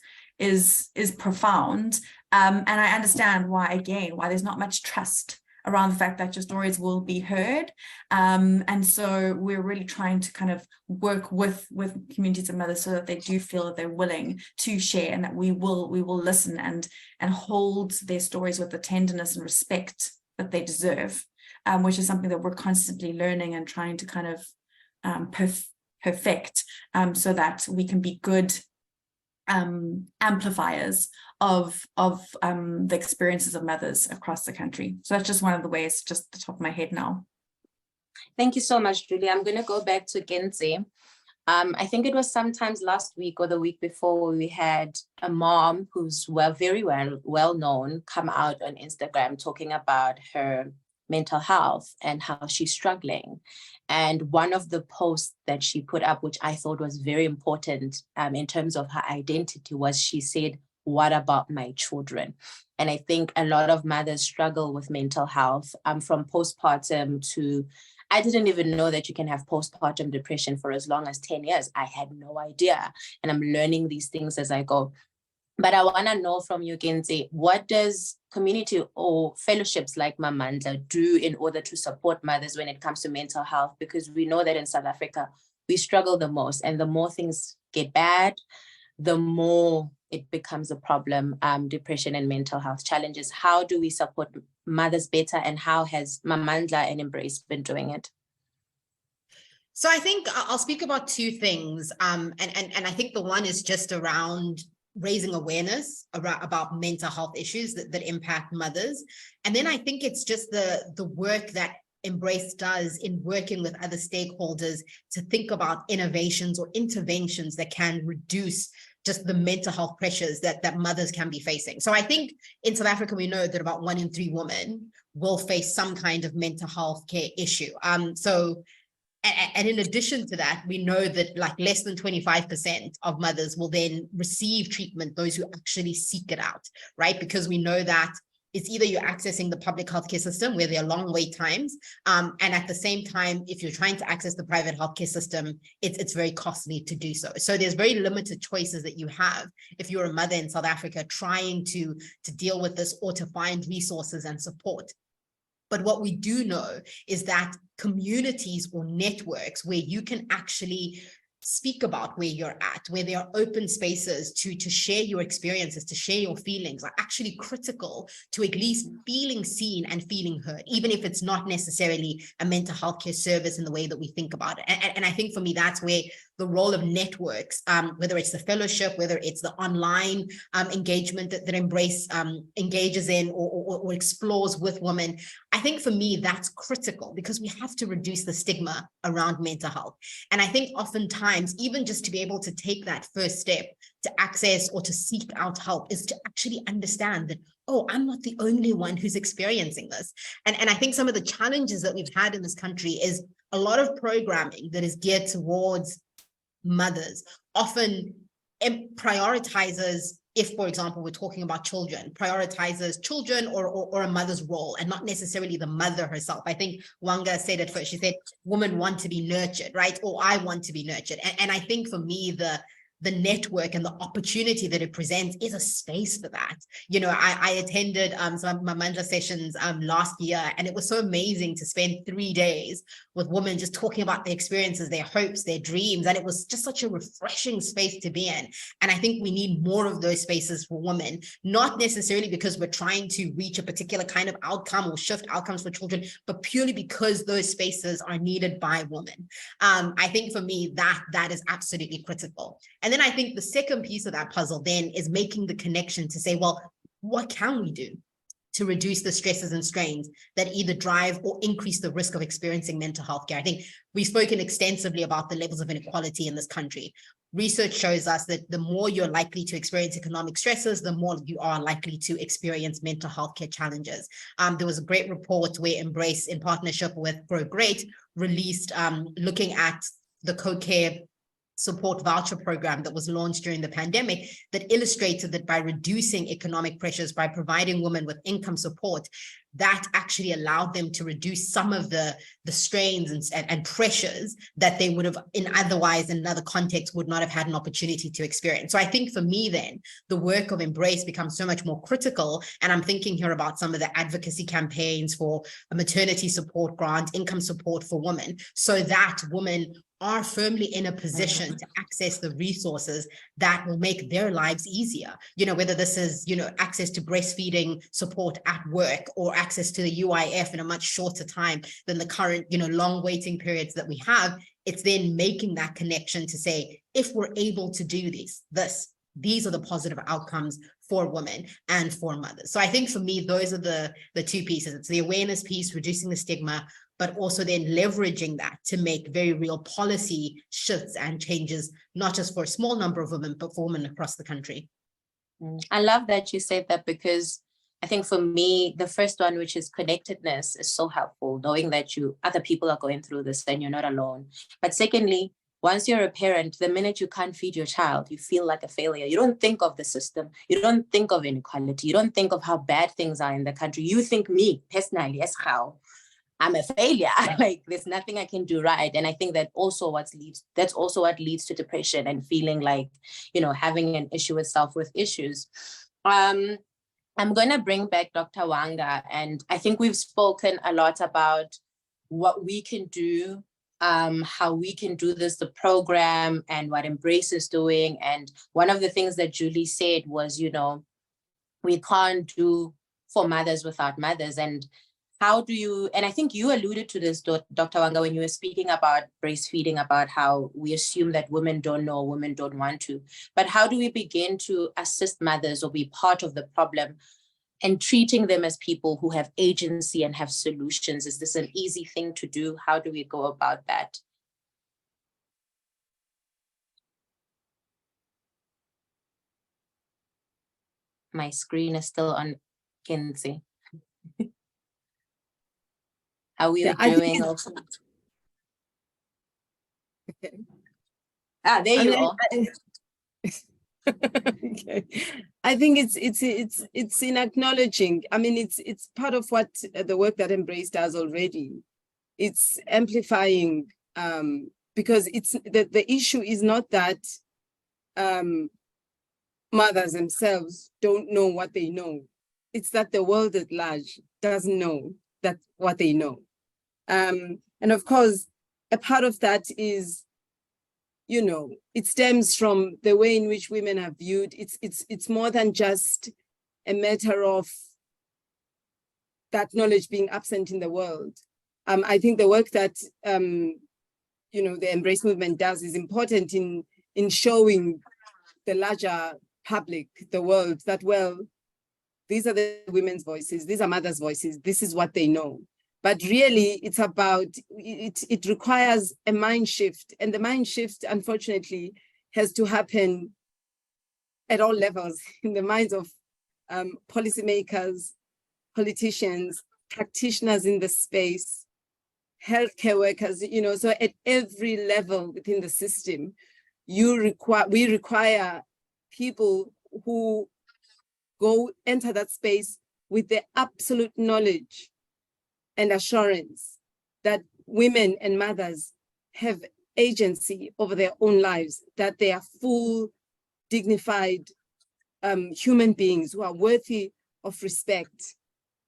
profound. And I understand why there's not much trust around the fact that your stories will be heard. And so we're really trying to kind of work with communities of mothers so that they do feel that they're willing to share, and that we will listen and hold their stories with the tenderness and respect that they deserve. Which is something that we're constantly learning and trying to kind of perfect, so that we can be good amplifiers of the experiences of mothers across the country. So that's just one of the ways, just the top of my head now. Thank you so much, Julie. I'm going to go back to Genzi. I think it was sometimes last week or the week before, we had a mom who's very well known come out on Instagram talking about her mental health and how she's struggling. And one of the posts that she put up, which I thought was very important in terms of her identity, was she said, "What about my children?" And I think a lot of mothers struggle with mental health from postpartum to, I didn't even know that you can have postpartum depression for as long as 10 years. I had no idea. And I'm learning these things as I go. But I want to know from you, Genzi, what does community or fellowships like Mamandla do in order to support mothers when it comes to mental health? Because we know that in South Africa, we struggle the most, and the more things get bad, the more it becomes a problem, depression and mental health challenges. How do we support mothers better, and how has Mamandla and Embrace been doing it? So I think I'll speak about two things. And I think the one is just around raising awareness about mental health issues that impact mothers. And then I think it's just the work that Embrace does in working with other stakeholders to think about innovations or interventions that can reduce just the mental health pressures that mothers can be facing. So I think in South Africa, we know that about 1 in 3 women will face some kind of mental health care issue. And in addition to that, we know that like less than 25% of mothers will then receive treatment, those who actually seek it out, right? Because we know that it's either you're accessing the public healthcare system where there are long wait times. And at the same time, if you're trying to access the private healthcare system, it's very costly to do so. So there's very limited choices that you have if you're a mother in South Africa trying to deal with this or to find resources and support. But what we do know is that communities or networks where you can actually speak about where you're at, where there are open spaces to share your experiences, to share your feelings, are actually critical to at least feeling seen and feeling heard, even if it's not necessarily a mental health care service in the way that we think about it. And I think for me, that's where the role of networks, whether it's the fellowship, whether it's the online engagement that Embrace engages in or explores with women, I think for me, that's critical because we have to reduce the stigma around mental health. And I think oftentimes times, even just to be able to take that first step to access or to seek out help, is to actually understand that, oh, I'm not the only one who's experiencing this. And I think some of the challenges that we've had in this country is a lot of programming that is geared towards mothers often prioritizes, if, for example, we're talking about children, prioritizes children or a mother's role and not necessarily the mother herself. I think Wanga said it first. She said, women want to be nurtured, right? Or I want to be nurtured. And I think for me, the network and the opportunity that it presents is a space for that. You know, I attended some Mamandla sessions last year, and it was so amazing to spend 3 days with women just talking about their experiences, their hopes, their dreams. And it was just such a refreshing space to be in. And I think we need more of those spaces for women, not necessarily because we're trying to reach a particular kind of outcome or shift outcomes for children, but purely because those spaces are needed by women. I think for me, that is absolutely critical. And then I think the second piece of that puzzle then is making the connection to say, well, what can we do to reduce the stresses and strains that either drive or increase the risk of experiencing mental health care? I think we've spoken extensively about the levels of inequality in this country. Research shows us that the more you're likely to experience economic stresses, the more you are likely to experience mental health care challenges. There was a great report where Embrace, in partnership with Grow Great, released looking at the co-care support voucher program that was launched during the pandemic, that illustrated that by reducing economic pressures, by providing women with income support, that actually allowed them to reduce some of the strains and pressures that they would have in another context would not have had an opportunity to experience. So I think for me then, the work of Embrace becomes so much more critical. And I'm thinking here about some of the advocacy campaigns for a maternity support grant, income support for women, so that women are firmly in a position to access the resources that will make their lives easier. You know, whether this is, you know, access to breastfeeding support at work or access to the UIF in a much shorter time than the current, you know, long waiting periods that we have. It's then making that connection to say, if we're able to do these are the positive outcomes for women and for mothers. So I think for me, those are the two pieces. It's the awareness piece, reducing the stigma, but also then leveraging that to make very real policy shifts and changes, not just for a small number of women, but for women across the country. I love that you said that, because I think for me, the first one, which is connectedness, is so helpful, knowing that other people are going through this and you're not alone. But secondly, once you're a parent, the minute you can't feed your child, you feel like a failure. You don't think of the system. You don't think of inequality. You don't think of how bad things are in the country. You think, me personally, as how I'm a failure. Like, there's nothing I can do right. And I think that's also what leads to depression and feeling like, you know, having an issue with self-worth issues. I'm going to bring back Dr. Wanga, and I think we've spoken a lot about what we can do, how we can do this, the program, and what Embrace is doing. And one of the things that Julie said was, you know, we can't do for mothers without mothers. And how do you, and I think you alluded to this, Dr. Wanga, when you were speaking about breastfeeding, about how we assume that women don't know, women don't want to, but how do we begin to assist mothers or be part of the problem and treating them as people who have agency and have solutions? Is this an easy thing to do? How do we go about that? My screen is still on, Kinsey. How are you doing? Okay. There you are. Okay. I think it's in acknowledging. I mean, it's part of what the work that Embrace does already. It's amplifying, because it's the issue is not that mothers themselves don't know what they know. It's that the world at large doesn't know that what they know. And of course, a part of that is, you know, it stems from the way in which women are viewed. It's more than just a matter of that knowledge being absent in the world. I think the work that you know, the Embrace movement does is important in showing the larger public, the world, that, well, these are the women's voices, these are mothers' voices, this is what they know. But really, it's about, it requires a mind shift. And the mind shift, unfortunately, has to happen at all levels, in the minds of policymakers, politicians, practitioners in the space, healthcare workers, so at every level within the system, we require people who enter that space with the absolute knowledge and assurance that women and mothers have agency over their own lives, that they are full, dignified human beings who are worthy of respect,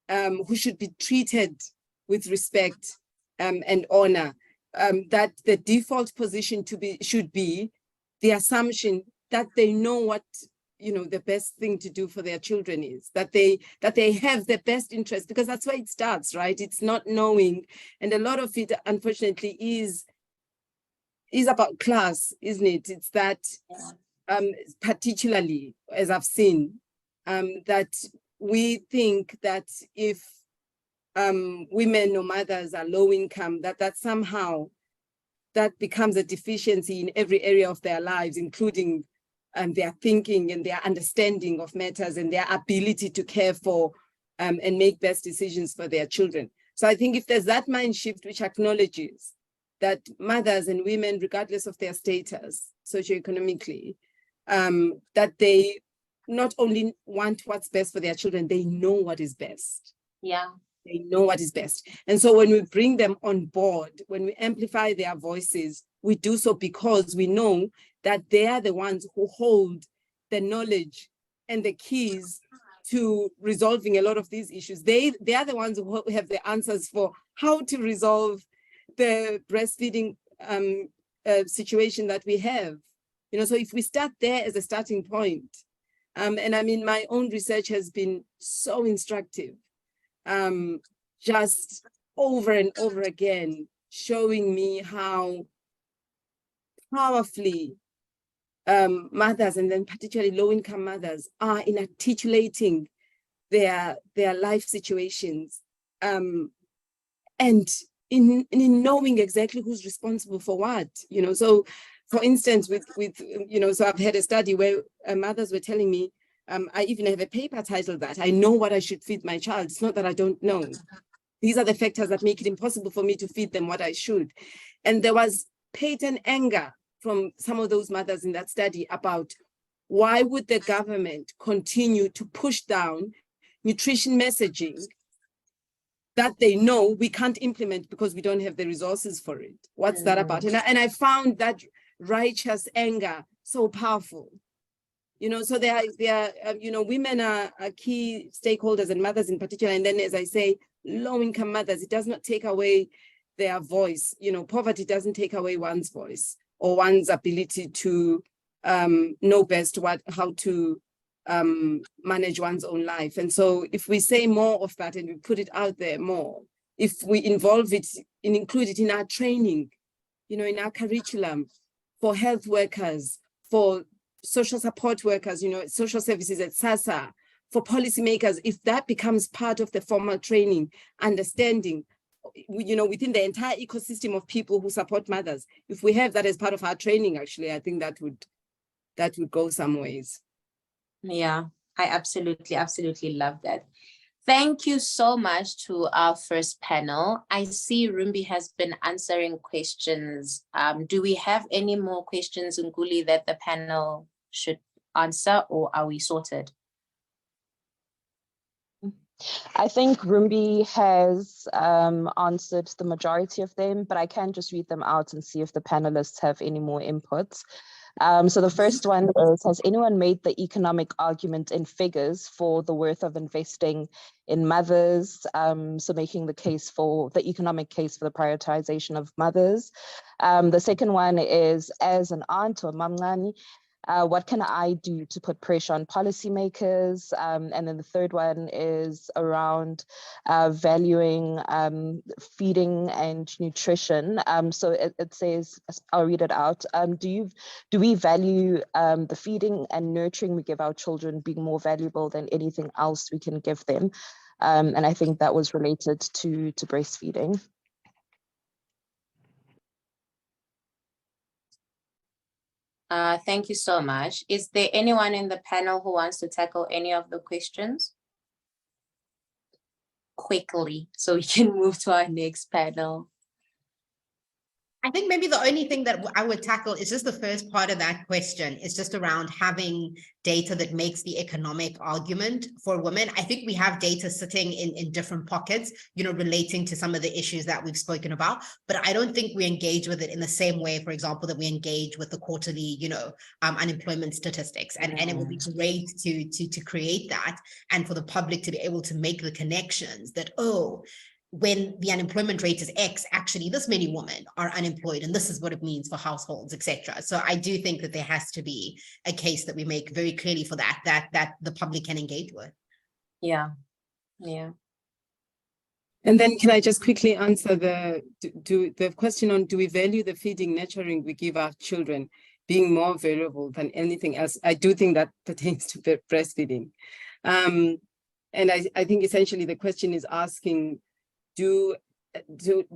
who should be treated with respect and honor, that the default position should be the assumption that they know what the best thing to do for their children is, that they have the best interest, because that's where it starts, right? It's not knowing, and a lot of it, unfortunately, is about class, isn't it? It's that, particularly, as I've seen, that we think that if women or mothers are low income, that somehow that becomes a deficiency in every area of their lives, including their thinking and their understanding of matters and their ability to care for and make best decisions for their children. So I think if there's that mind shift which acknowledges that mothers and women, regardless of their status socioeconomically, that they not only want what's best for their children, they know what is best. Yeah. They know what is best. And so when we bring them on board, when we amplify their voices, we do so because we know that they are the ones who hold the knowledge and the keys to resolving a lot of these issues. They are the ones who have the answers for how to resolve the breastfeeding situation that we have. So if we start there as a starting point, and I mean, my own research has been so instructive, just over and over again, showing me how powerfully mothers, and then particularly low-income mothers, are in articulating their life situations, and in knowing exactly who's responsible for what. So for instance, so I've had a study where mothers were telling me, I even have a paper titled that, I know what I should feed my child. It's not that I don't know. These are the factors that make it impossible for me to feed them what I should. And there was patent anger from some of those mothers in that study about why would the government continue to push down nutrition messaging that they know we can't implement because we don't have the resources for it. What's that about? And I found that righteous anger so powerful. So there are women are key stakeholders, and mothers in particular. And then, as I say, low-income mothers, it does not take away their voice. Poverty doesn't take away one's voice or one's ability to know best how to manage one's own life. And so if we say more of that and we put it out there more, if we involve it and include it in our training, in our curriculum for health workers, for social support workers, social services at SASA, for policymakers, if that becomes part of the formal training, understanding, within the entire ecosystem of people who support mothers, if we have that as part of our training, actually, I think that would go some ways. Yeah, I absolutely love that. Thank you so much to our first panel. I see Rumbi has been answering questions. Do we have any more questions, Nguli, that the panel should answer, or are we sorted? I think Rumbi has answered the majority of them, but I can just read them out and see if the panelists have any more inputs. So the first one is, has anyone made the economic argument in figures for the worth of investing in mothers? So making the economic case for the prioritization of mothers. The second one is, as an aunt or mamngani, what can I do to put pressure on policymakers? And then the third one is around valuing feeding and nutrition. So it says, I'll read it out. Do we value the feeding and nurturing we give our children being more valuable than anything else we can give them? And I think that was related to breastfeeding. Thank you so much. Is there anyone in the panel who wants to tackle any of the questions? Quickly, so we can move to our next panel. I think maybe the only thing that I would tackle is just the first part of that question. It's just around having data that makes the economic argument for women. I think we have data sitting in different pockets, you know, relating to some of the issues that we've spoken about, but I don't think we engage with it in the same way, for example, that we engage with the quarterly, you know, unemployment statistics. And it would be great to create that and for the public to be able to make the connections that, oh, when the unemployment rate is X, actually this many women are unemployed and this is what it means for households, etc. So I do think that there has to be a case that we make very clearly for that the public can engage with. Yeah. And then can I just quickly answer the question on, do we value the feeding, nurturing we give our children being more valuable than anything else? I do think that pertains to breastfeeding. And I think essentially the question is asking, do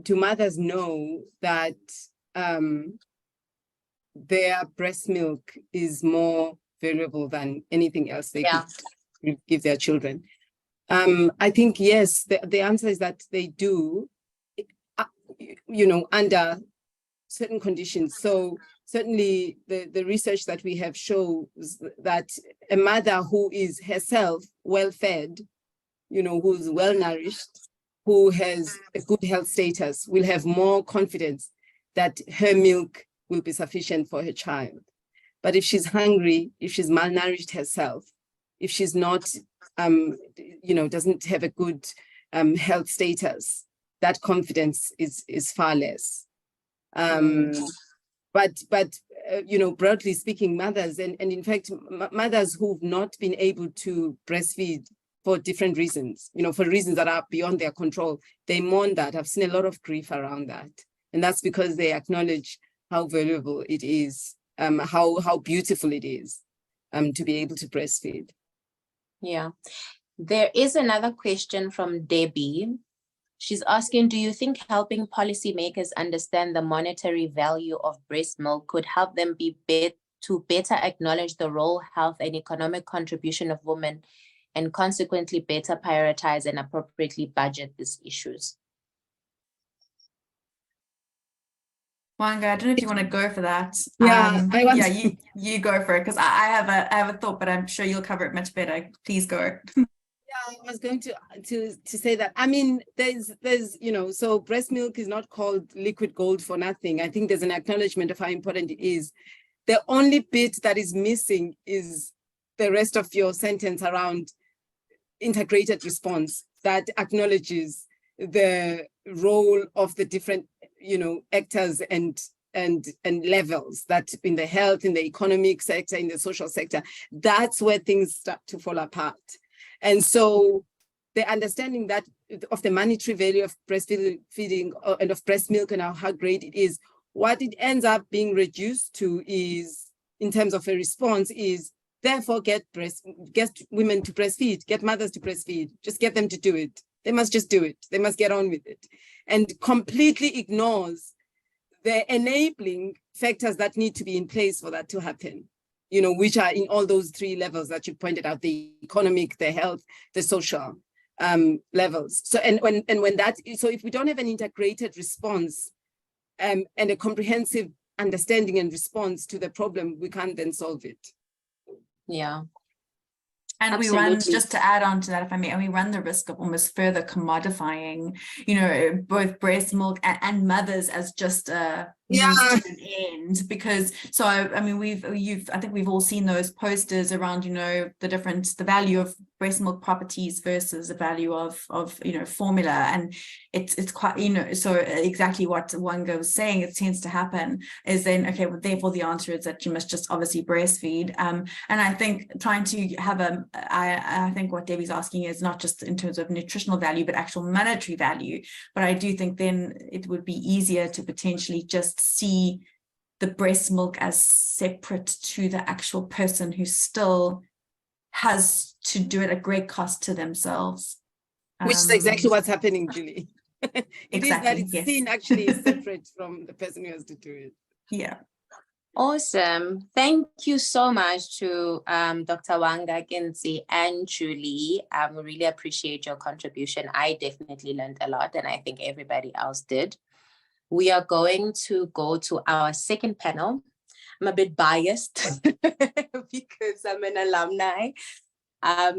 mothers know that their breast milk is more valuable than anything else they could give their children? I think yes, the answer is that they do, you know, under certain conditions. So certainly the research that we have shows that a mother who is herself well-fed, you know, who's well-nourished, who has a good health status, will have more confidence that her milk will be sufficient for her child. But if she's hungry, if she's malnourished herself, if she's not, you know, doesn't have a good health status, that confidence is far less. But you know, broadly speaking, mothers, and in fact, mothers who've not been able to breastfeed for different reasons, you know, for reasons that are beyond their control, they mourn that. I've seen a lot of grief around that. And that's because they acknowledge how valuable it is, how beautiful it is to be able to breastfeed. Yeah. There is another question from Debbie. She's asking, do you think helping policymakers understand the monetary value of breast milk could help them to better acknowledge the role, health, and economic contribution of women, and consequently better prioritize and appropriately budget these issues? Wanga, I don't know if you want to go for that. Yeah, you go for it, because I have a thought, but I'm sure you'll cover it much better. Please go. I was going to say that, I mean, there's you know, so breast milk is not called liquid gold for nothing. I think there's an acknowledgement of how important it is. The only bit that is missing is the rest of your sentence around integrated response that acknowledges the role of the different, you know, actors and levels, that in the health, in the economic sector, in the social sector. That's where things start to fall apart. And so the understanding that of the monetary value of breastfeeding and of breast milk and how great it is, what it ends up being reduced to is, in terms of a response, is therefore get women to breastfeed, get mothers to breastfeed, just get them to do it. They must just do it. They must get on with it. And completely ignores the enabling factors that need to be in place for that to happen, you know, which are in all those three levels that you pointed out: the economic, the health, the social levels. So, so if we don't have an integrated response and a comprehensive understanding and response to the problem, we can't then solve it. Yeah. And Absolutely. we run, just to add on to that, if I may, and we run the risk of almost further commodifying, you know, both breast milk and mothers as just a means to an end. Because, so I mean, I think we've all seen those posters around, you know, the value of breast milk properties versus the value of you know, formula, and it's quite, you know, so exactly what Wanga was saying, it tends to happen is then, okay, well, therefore the answer is that you must just obviously breastfeed. And I think trying to have I think what Debbie's asking is not just in terms of nutritional value, but actual monetary value. But I do think then it would be easier to potentially just see the breast milk as separate to the actual person who still has to do it at great cost to themselves. Which is exactly what's happening, Julie. It is that Exactly, it's yes. seen actually is separate from the person who has to do it. Yeah. Awesome. Thank you so much to Dr. Wanga, Kinsi, and Julie. We really appreciate your contribution. I definitely learned a lot, and I think everybody else did. We are going to go to our second panel. I'm a bit biased because I'm an alumni.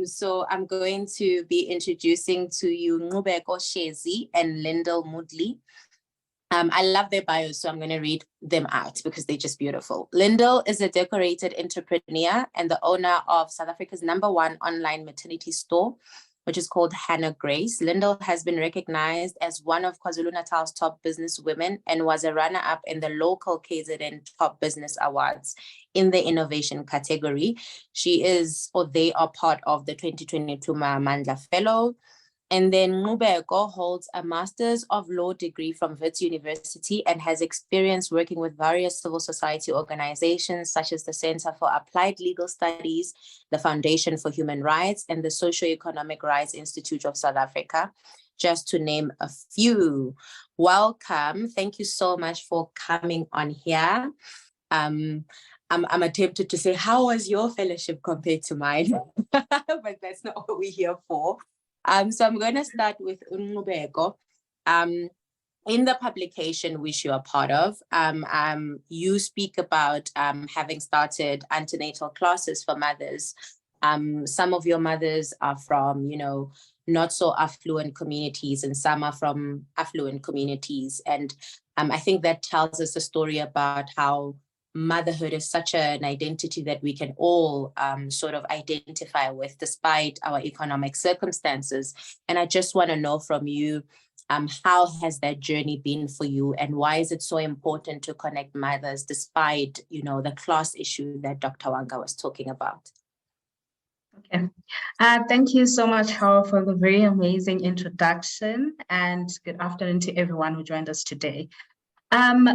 So I'm going to be introducing to you Ngubeko Shezi and Lyndall Moodley. I love their bios, so I'm going to read them out because they're just beautiful. Lyndall is a decorated entrepreneur and the owner of South Africa's #1 online maternity store, which is called Hannah Grace. Lyndall has been recognized as one of KwaZulu-Natal's top business women and was a runner-up in the local KZN Top Business Awards in the innovation category. She is, or they are part of the 2022 Mandla Fellow. And then Ngubeko holds a Master's of Law degree from Wits University and has experience working with various civil society organizations such as the Center for Applied Legal Studies, the Foundation for Human Rights, and the Socioeconomic Rights Institute of South Africa, just to name a few. Welcome. Thank you so much for coming on here. I'm tempted to say, how was your fellowship compared to mine? But that's not what we're here for. So I'm going to start with Ngubeko. In the publication which you are part of, you speak about having started antenatal classes for mothers. Some of your mothers are from, not so affluent communities, and some are from affluent communities. And I think that tells us a story about how motherhood is such an identity that we can all sort of identify with despite our economic circumstances. And I just want to know from you, how has that journey been for you, and why is it so important to connect mothers despite, the class issue that Dr. Wanga was talking about? Okay. Thank you so much, Howard, for the very amazing introduction, and good afternoon to everyone who joined us today.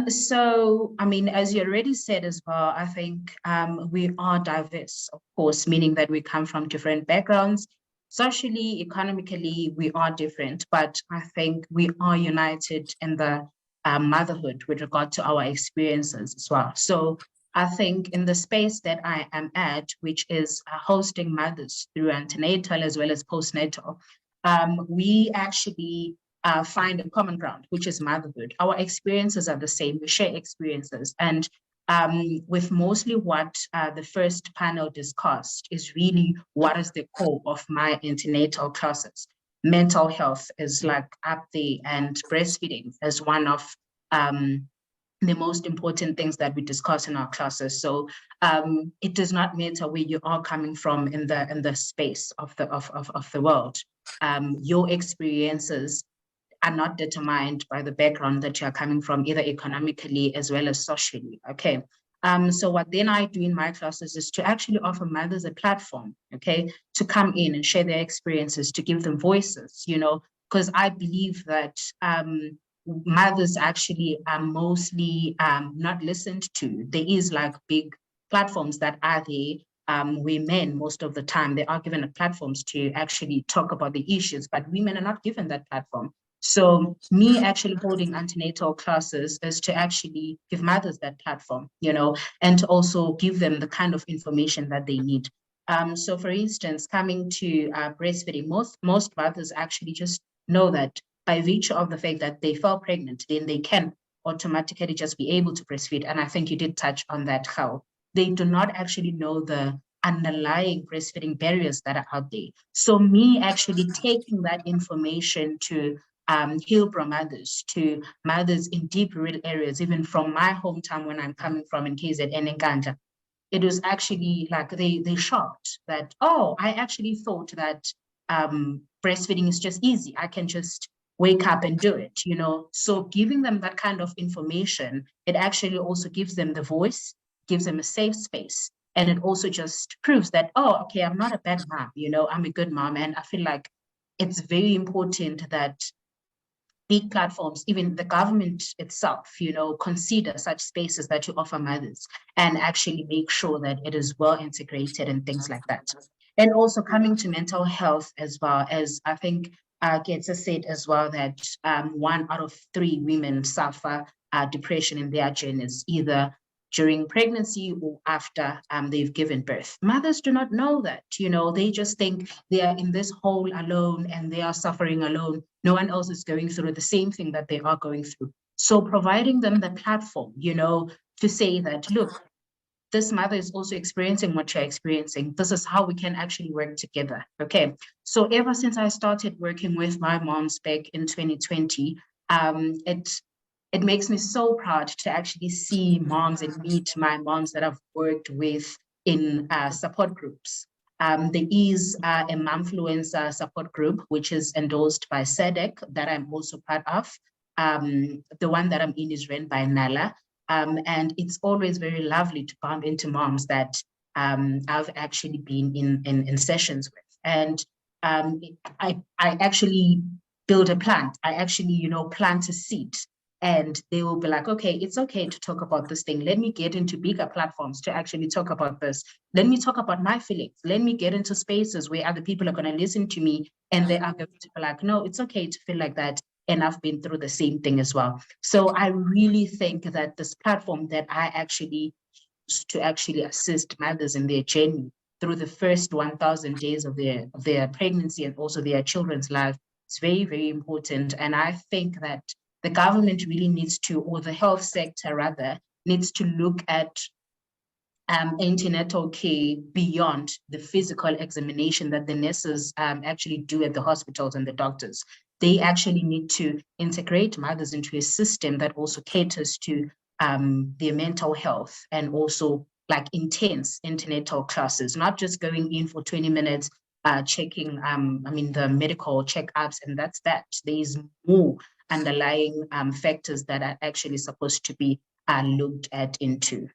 So, as you already said as well, I think we are diverse, of course, meaning that we come from different backgrounds. Socially, economically, we are different, but I think we are united in the motherhood with regard to our experiences as well. So I think in the space that I am at, which is hosting mothers through antenatal as well as postnatal, we actually find a common ground, which is motherhood. Our experiences are the same. We share experiences. And with mostly what the first panel discussed is really what is the core of my antenatal classes. Mental health is like up there, and breastfeeding is one of the most important things that we discuss in our classes. So it does not matter where you are coming from in the space of the world. Your experiences are not determined by the background that you are coming from, either economically as well as socially, okay? So what then I do in my classes is to actually offer mothers a platform, okay, to come in and share their experiences, to give them voices, because I believe that mothers actually are mostly not listened to. There is like big platforms that are there. We men, most of the time, they are given platforms to actually talk about the issues, but women are not given that platform. So me actually holding antenatal classes is to actually give mothers that platform, and to also give them the kind of information that they need. So for instance, coming to breastfeeding, most mothers actually just know that by virtue of the fact that they fell pregnant, then they can automatically just be able to breastfeed. And I think you did touch on that, how they do not actually know the underlying breastfeeding barriers that are out there. So me actually taking that information to Hillbrow mothers, to mothers in deep rural areas, even from my hometown when I'm coming from in KZN and in Ganja, it was actually like they shocked that, oh, I actually thought that breastfeeding is just easy. I can just wake up and do it, So giving them that kind of information, it actually also gives them the voice, gives them a safe space. And it also just proves that, oh, okay, I'm not a bad mom, I'm a good mom. And I feel like it's very important that big platforms, even the government itself, consider such spaces that you offer mothers and actually make sure that it is well integrated and things like that. And also coming to mental health as well, as I think Getza said as well that 1 out of 3 women suffer depression in their journeys, either during pregnancy or after they've given birth. Mothers do not know that, they just think they are in this hole alone and they are suffering alone. No one else is going through the same thing that they are going through. So providing them the platform, to say that, look, this mother is also experiencing what you're experiencing. This is how we can actually work together. Okay. So ever since I started working with my moms back in 2020, it makes me so proud to actually see moms and meet my moms that I've worked with in support groups. There is a Momfluencer support group, which is endorsed by SEDEC, that I'm also part of. The one that I'm in is run by Nala. And it's always very lovely to bump into moms that I've actually been in sessions with. And I actually build a plant. I actually, plant a seed. And they will be like, okay, it's okay to talk about this thing. Let me get into bigger platforms to actually talk about this. Let me talk about my feelings. Let me get into spaces where other people are going to listen to me and they are going to be like, no, it's okay to feel like that. And I've been through the same thing as well. So I really think that this platform that I actually use to actually assist mothers in their journey through the first 1,000 days of their pregnancy and also their children's life is very, very important. And I think that the government really needs to, or the health sector rather, needs to look at antenatal care beyond the physical examination that the nurses actually do at the hospitals and the doctors. They actually need to integrate mothers into a system that also caters to their mental health and also like intense antenatal classes, not just going in for 20 minutes, checking, the medical checkups, and that's that. There is more underlying factors that are actually supposed to be looked at into.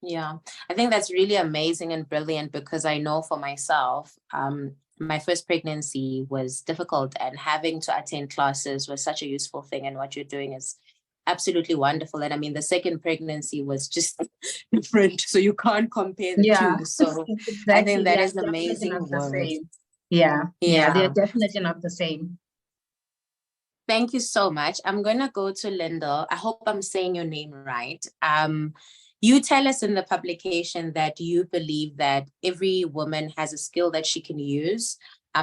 Yeah, I think that's really amazing and brilliant, because I know for myself, my first pregnancy was difficult, and having to attend classes was such a useful thing. And what you're doing is absolutely wonderful. And I mean, the second pregnancy was just different, so you can't compare the two. So exactly. I think that is amazing work. Yeah, they're definitely not the same. Thank you so much. I'm going to go to Linda. I hope I'm saying your name right. You tell us in the publication that you believe that every woman has a skill that she can use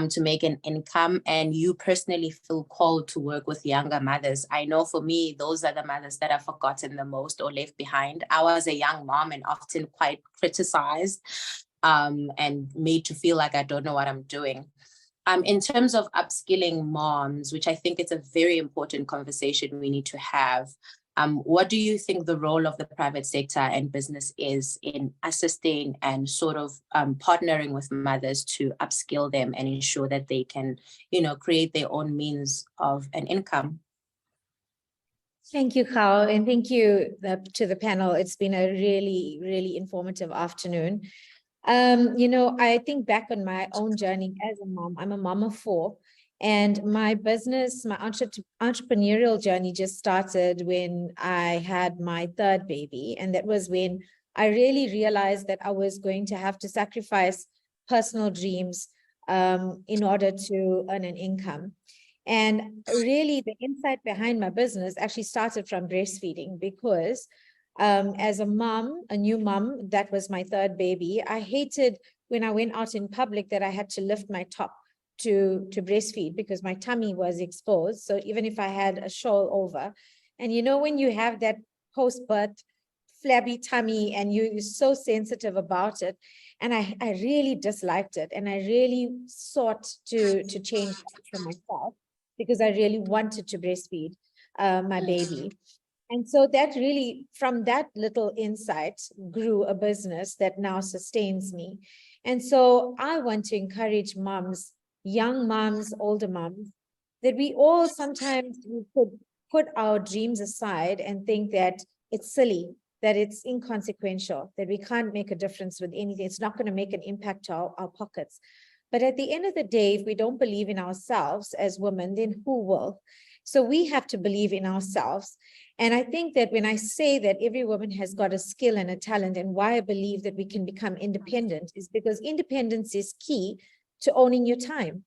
to make an income, and you personally feel called to work with younger mothers. I know for me, those are the mothers that are forgotten the most or left behind. I was a young mom and often quite criticized and made to feel like I don't know what I'm doing. In terms of upskilling moms, which I think it's a very important conversation we need to have, what do you think the role of the private sector and business is in assisting and sort of partnering with mothers to upskill them and ensure that they can, create their own means of an income? Thank you, Carl, and thank you to the panel. It's been a really, really informative afternoon. I think back on my own journey as a mom. I'm a mom of 4, and my business, my entrepreneurial journey just started when I had my 3rd baby. And that was when I really realized that I was going to have to sacrifice personal dreams in order to earn an income. And really the insight behind my business actually started from breastfeeding, because as a mom, a new mom, that was my 3rd baby, I hated when I went out in public that I had to lift my top to breastfeed because my tummy was exposed. So even if I had a shawl over, and when you have that post-birth flabby tummy and you're so sensitive about it, and I really disliked it, and I really sought to change for myself because I really wanted to breastfeed my baby. And so that really, from that little insight, grew a business that now sustains me. And so I want to encourage moms, young moms, older moms, that we all sometimes we could put our dreams aside and think that it's silly, that it's inconsequential, that we can't make a difference with anything. It's not going to make an impact to our pockets. But at the end of the day, if we don't believe in ourselves as women, then who will? So we have to believe in ourselves. And I think that when I say that every woman has got a skill and a talent, and why I believe that we can become independent is because independence is key to owning your time.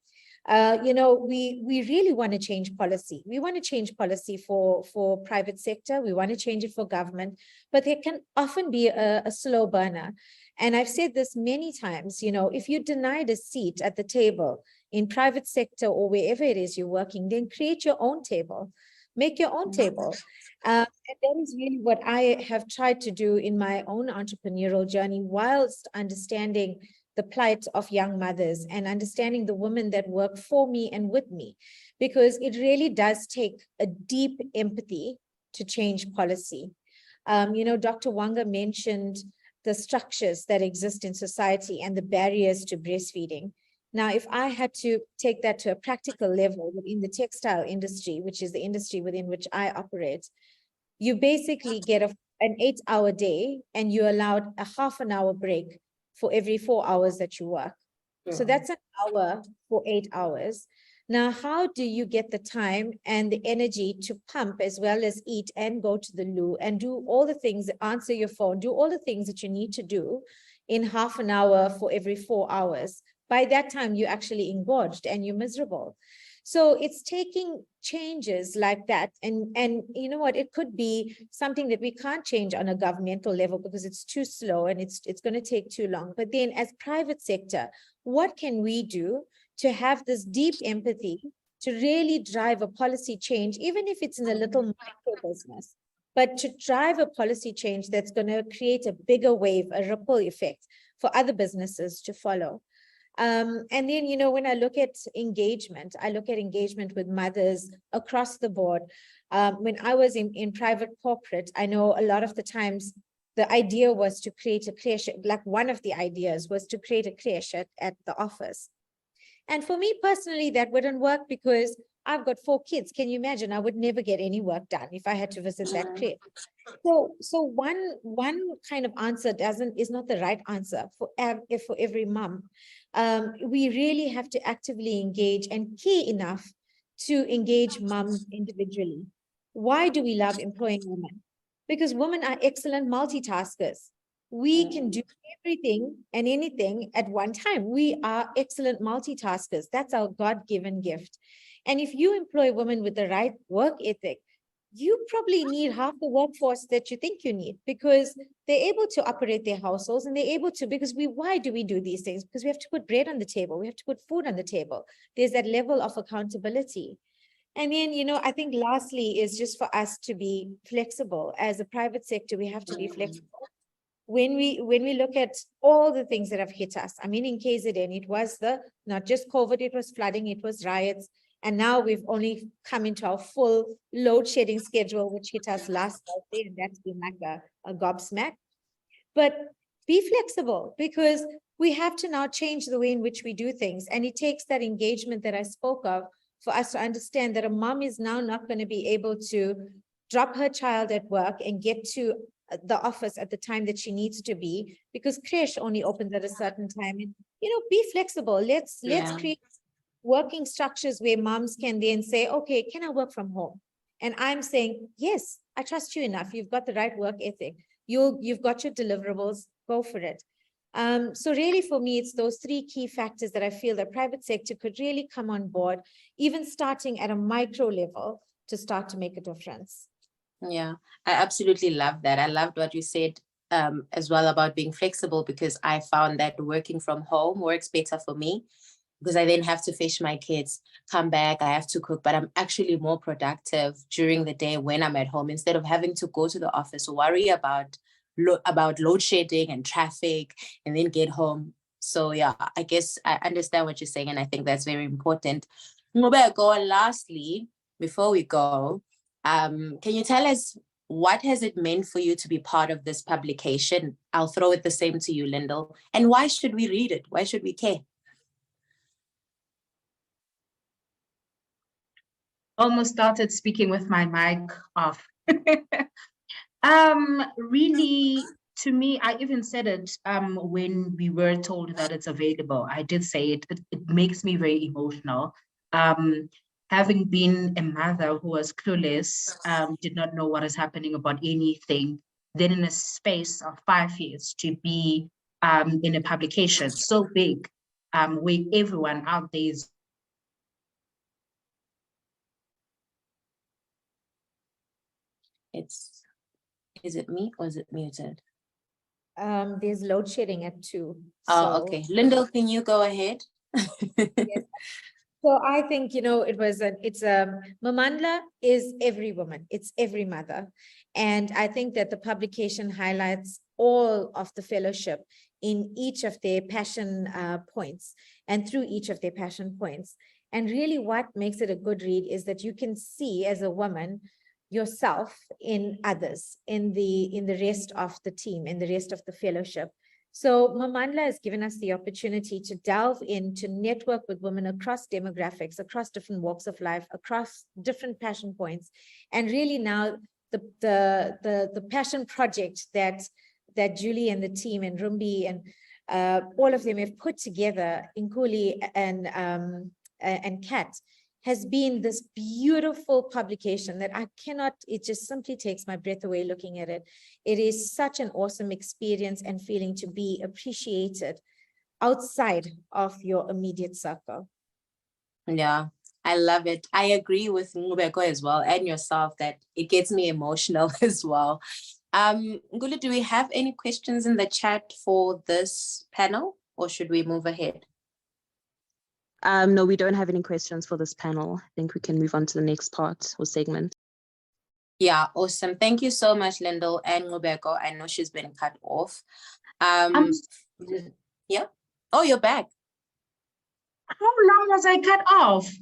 We really want to change policy. We want to change policy for private sector. We want to change it for government, but there can often be a slow burner. And I've said this many times, if you're denied a seat at the table in private sector or wherever it is you're working, then create your own table, make your own table. And that is really what I have tried to do in my own entrepreneurial journey, whilst understanding the plight of young mothers and understanding the women that work for me and with me, because it really does take a deep empathy to change policy. Dr. Wanga mentioned the structures that exist in society and the barriers to breastfeeding. Now, if I had to take that to a practical level within the textile industry, which is the industry within which I operate, you basically get an 8-hour day and you're allowed a half an hour break for every 4 hours that you work. So that's an hour for 8 hours. Now, how do you get the time and the energy to pump as well as eat and go to the loo and do all the things, answer your phone, do all the things that you need to do in half an hour for every 4 hours? By that time, you're actually engorged and you're miserable. So it's taking changes like that. And you know what, it could be something that we can't change on a governmental level because it's too slow and it's going to take too long. But then as private sector, what can we do to have this deep empathy to really drive a policy change, even if it's in a little micro business, but to drive a policy change that's going to create a bigger wave, a ripple effect for other businesses to follow. And then, when I look at engagement, I look at engagement with mothers across the board. When I was in private corporate, I know a lot of the times the idea was to create a creche, like one of the ideas was to create a creche at the office. And for me personally, that wouldn't work because I've got 4 kids. Can you imagine? I would never get any work done if I had to visit that creche. So one kind of answer is not the right answer for every mom. We really have to actively engage and key enough to engage moms individually. Why do we love employing women? Because women are excellent multitaskers. We can do everything and anything at one time. We are excellent multitaskers. That's our God-given gift. And if you employ women with the right work ethic, you probably need half the workforce that you think you need, because they're able to operate their households and they're able to, why do we do these things? Because we have to put bread on the table. We have to put food on the table. There's that level of accountability. And then, I think lastly is just for us to be flexible. As a private sector, we have to be flexible. When we look at all the things that have hit us, I mean, in KZN, it was not just COVID, it was flooding, it was riots. And now we've only come into our full load shedding schedule, which hit us last Thursday, and that's been like a gobsmack. But be flexible, because we have to now change the way in which we do things. And it takes that engagement that I spoke of for us to understand that a mom is now not going to be able to drop her child at work and get to the office at the time that she needs to be, because creche only opens at a certain time. And, be flexible. Let's create working structures where moms can then say, okay, can I work from home? And I'm saying, yes, I trust you enough. You've got the right work ethic. You've got your deliverables, go for it. So really for me, it's those 3 key factors that I feel the private sector could really come on board, even starting at a micro level to start to make a difference. Yeah, I absolutely love that. I loved what you said as well about being flexible, because I found that working from home works better for me, because I then have to fetch my kids, come back, I have to cook, but I'm actually more productive during the day when I'm at home, instead of having to go to the office, worry about load shedding and traffic, and then get home. So yeah, I guess I understand what you're saying, and I think that's very important. Lastly, before we go, can you tell us, what has it meant for you to be part of this publication? I'll throw it the same to you, Lyndall. And why should we read it? Why should we care? Almost started speaking with my mic off. Really, to me, I even said it when we were told that it's available. I did say it makes me very emotional. Having been a mother who was clueless, did not know what is happening about anything, then in a space of 5 years to be in a publication so big, where everyone out there is Is it me or is it muted? There's load shedding at 2. Oh, okay. Lyndall, can you go ahead? Yes. So I think, Mamandla is every woman, it's every mother. And I think that the publication highlights all of the fellowship in each of their passion points and through each of their passion points. And really what makes it a good read is that you can see as a woman yourself in others, in the rest of the team, in the rest of the fellowship. So Mamandla has given us the opportunity to delve in, to network with women across demographics, across different walks of life, across different passion points. And really now the passion project that Julie and the team and Rumbi and all of them have put together, Inkuli and Kat, has been this beautiful publication that it just simply takes my breath away looking at it. It is such an awesome experience and feeling to be appreciated outside of your immediate circle. Yeah, I love it. I agree with Ngubeko as well and yourself that it gets me emotional as well. Ngulu, do we have any questions in the chat for this panel or should we move ahead? No, we don't have any questions for this panel. I think we can move on to the next part or segment. Yeah, awesome. Thank you so much, Lyndall and Ngubeko. I know she's been cut off. Yeah. Oh, you're back. How long was I cut off?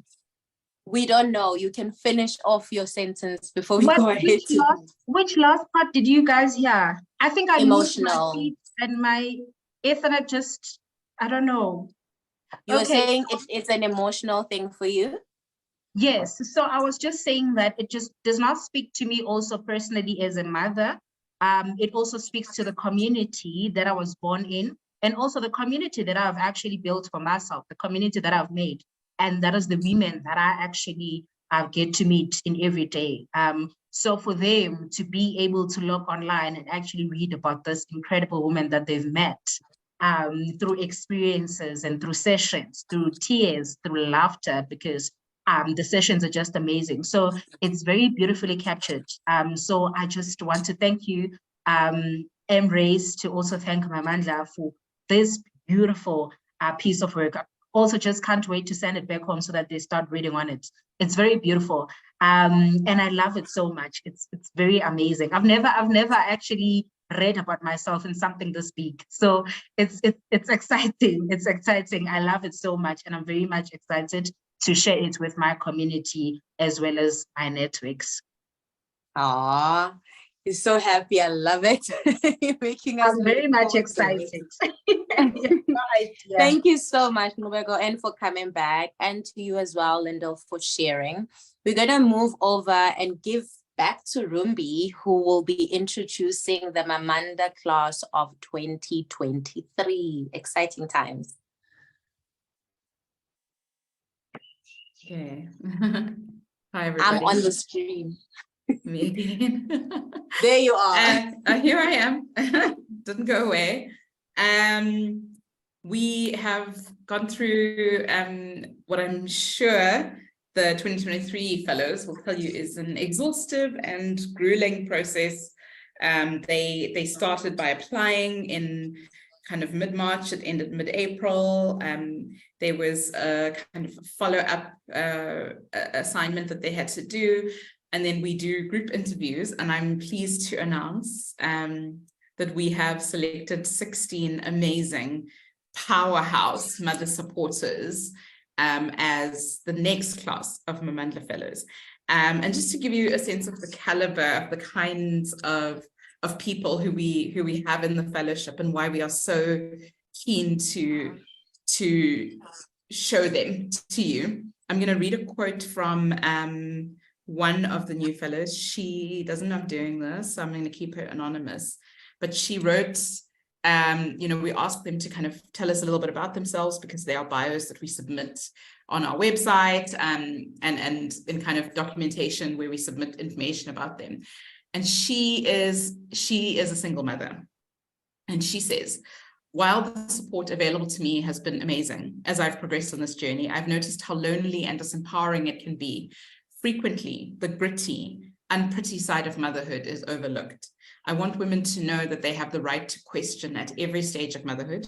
We don't know. You can finish off your sentence before we But go ahead. which last part did you guys hear? I think I moved my feet and my Ethernet just, I don't know. You were saying it's an emotional thing for you? Yes. So I was just saying that it just does not speak to me also personally as a mother. It also speaks to the community that I was born in and also the community that I've actually built for myself, the community that I've made. And that is the women that I actually get to meet in every day. So for them to be able to look online and actually read about this incredible woman that they've met, through experiences and through sessions, through tears, through laughter, because the sessions are just amazing. So it's very beautifully captured. So I just want to thank you, Embrace, to also thank Mamandla for this beautiful piece of work. Also just can't wait to send it back home so that they start reading on it. It's very beautiful. And I love it so much. It's very amazing. I've never actually read about myself in something this big. So it's exciting. It's exciting. I love it so much. And I'm very much excited to share it with my community as well as my networks. Aw, you're so happy. I love it. You're making us very much excited. Thank you so much, Ngubeko, and for coming back, and to you as well, Lyndall, for sharing. We're going to move over and give back to Rumbi, who will be introducing the Mamanda class of 2023. Exciting times. Okay. Hi, everybody. I'm on the screen. Me again. There you are. Here I am. Didn't go away. We have gone through what I'm sure the 2023 fellows will tell you is an exhaustive and grueling process. They started by applying in kind of mid-March, it ended mid-April. There was a kind of follow-up assignment that they had to do. And then we do group interviews, and I'm pleased to announce that we have selected 16 amazing powerhouse mother supporters as the next class of Mamandla Fellows. And just to give you a sense of the caliber of the kinds of people who we have in the fellowship and why we are so keen to show them to you. I'm going to read a quote from one of the new fellows. She doesn't know I'm doing this, so I'm going to keep her anonymous. But she wrote, we asked them to kind of tell us a little bit about themselves because they are bios that we submit on our website and in kind of documentation where we submit information about them. And she is a single mother. And she says, while the support available to me has been amazing as I've progressed on this journey, I've noticed how lonely and disempowering it can be. Frequently, the gritty, unpretty side of motherhood is overlooked. I want women to know that they have the right to question at every stage of motherhood,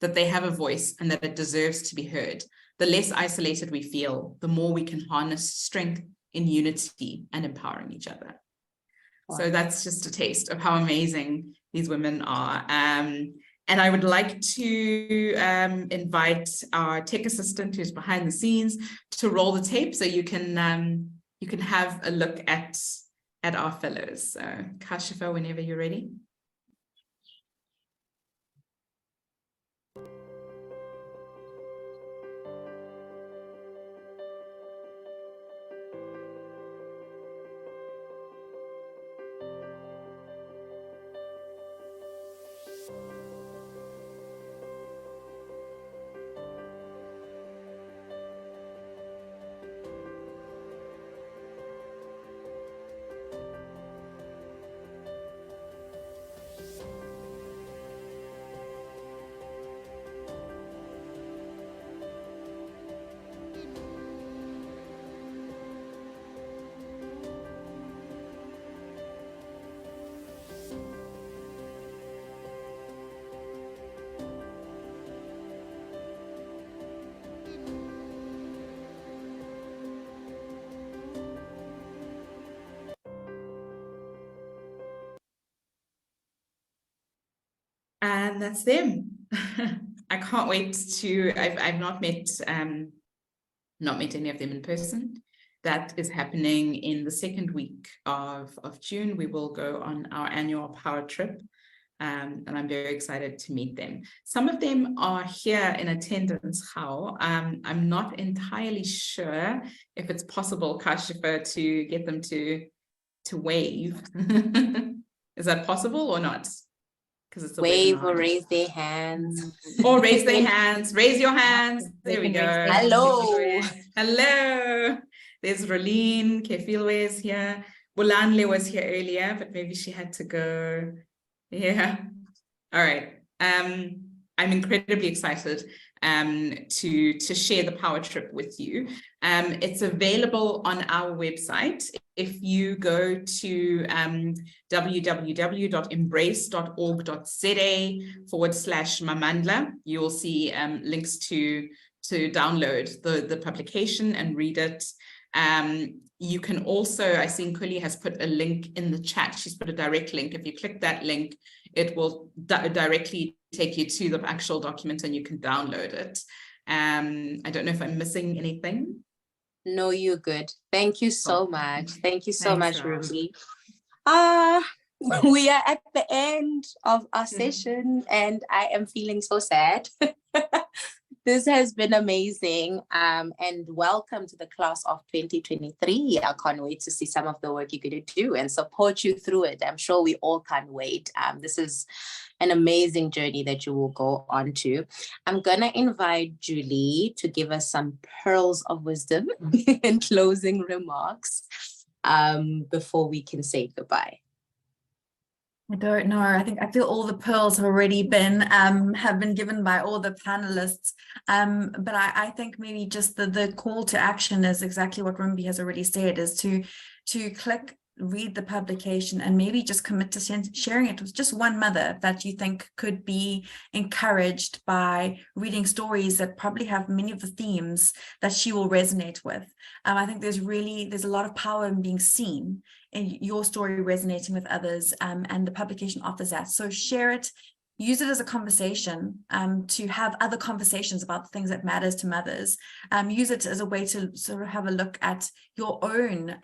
that they have a voice and that it deserves to be heard. The less isolated we feel, the more we can harness strength in unity and empowering each other. Wow. So that's just a taste of how amazing these women are. And I would like to invite our tech assistant who's behind the scenes to roll the tape so you can have a look at our fellows. So Kashifa, whenever you're ready. And that's them. I can't wait to, I've not met any of them in person. That is happening in the second week of June. We will go on our annual PowerTrip. And I'm very excited to meet them. Some of them are here in attendance, How. I'm not entirely sure if it's possible, Kashifa, to get them to wave. Is that possible or not? Because it's a wave webinar. or raise their hands. Or raise their hands. Raise your hands. There we go. Hello. Hello. There's Rolene. Kefilwe is here. Bulanle was here earlier, but maybe she had to go. Yeah. All right. I'm incredibly excited to share the PowerTrip with you. It's available on our website. If you go to www.embrace.org.za/Mamandla, you will see links to download the publication and read it. You can also, I see Nkuli has put a link in the chat. She's put a direct link. If you click that link, it will directly take you to the actual document and you can download it. I don't know if I'm missing anything. No, you're good. Thank you so much. Thank you so Thanks, much, Ruby. We are at the end of our session and I am feeling so sad. This has been amazing, and welcome to the class of 2023. I can't wait to see some of the work you're going to do and support you through it. I'm sure we all can't wait. This is an amazing journey that you will go on to. I'm going to invite Julie to give us some pearls of wisdom and closing remarks before we can say goodbye. I don't know. I feel all the pearls have already been have been given by all the panelists. But I think maybe just the call to action is exactly what Rumbi has already said, is to click, read the publication, and maybe just commit to sharing it with just one mother that you think could be encouraged by reading stories that probably have many of the themes that she will resonate with. I think there's a lot of power in being seen, in your story resonating with others, and the publication offers that. So share it, use it as a conversation, to have other conversations about the things that matters to mothers. Use it as a way to sort of have a look at your own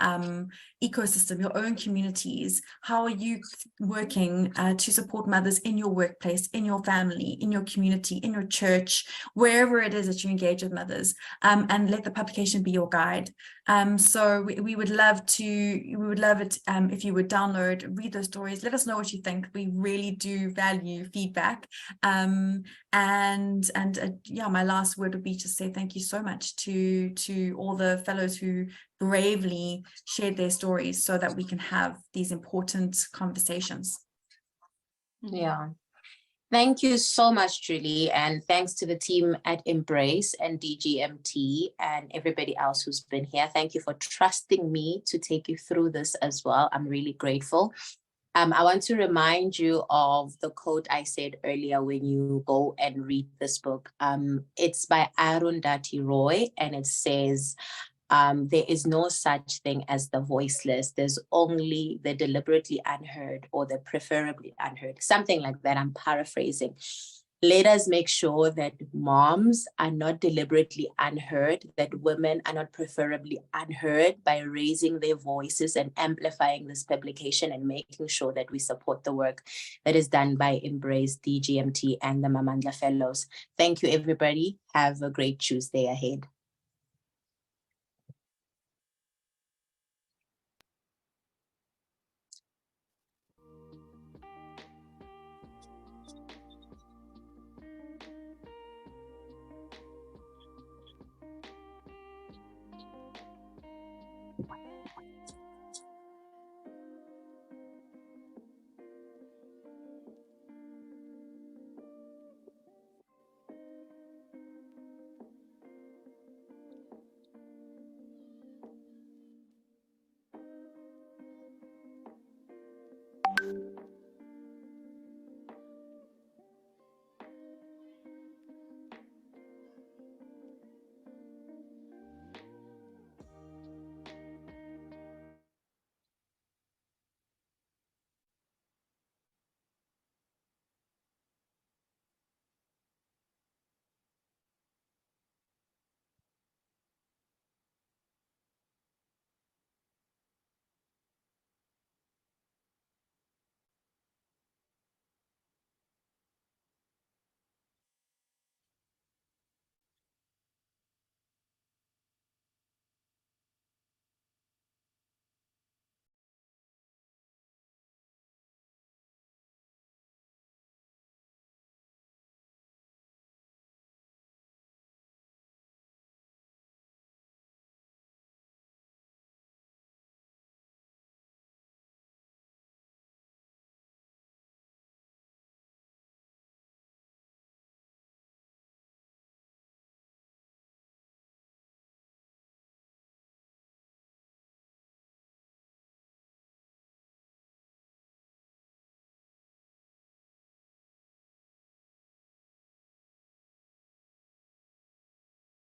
ecosystem, your own communities. How are you working to support mothers in your workplace, in your family, in your community, in your church, wherever it is that you engage with mothers, and let the publication be your guide. So we would love it if you would download, read those stories, let us know what you think. We really do value feedback. Yeah, my last word would be to say thank you so much to all the fellows who bravely shared their stories so that we can have these important conversations. Yeah. Thank you so much, Julie, and thanks to the team at Embrace and DGMT and everybody else who's been here. Thank you for trusting me to take you through this as well. I'm really grateful. I want to remind you of the quote I said earlier when you go and read this book. It's by Arundhati Roy, and it says, there is no such thing as the voiceless. There's only the deliberately unheard or the preferably unheard, something like that. I'm paraphrasing. Let us make sure that moms are not deliberately unheard, that women are not preferably unheard, by raising their voices and amplifying this publication and making sure that we support the work that is done by Embrace, DGMT, and the Mamandla Fellows. Thank you, everybody. Have a great Tuesday ahead.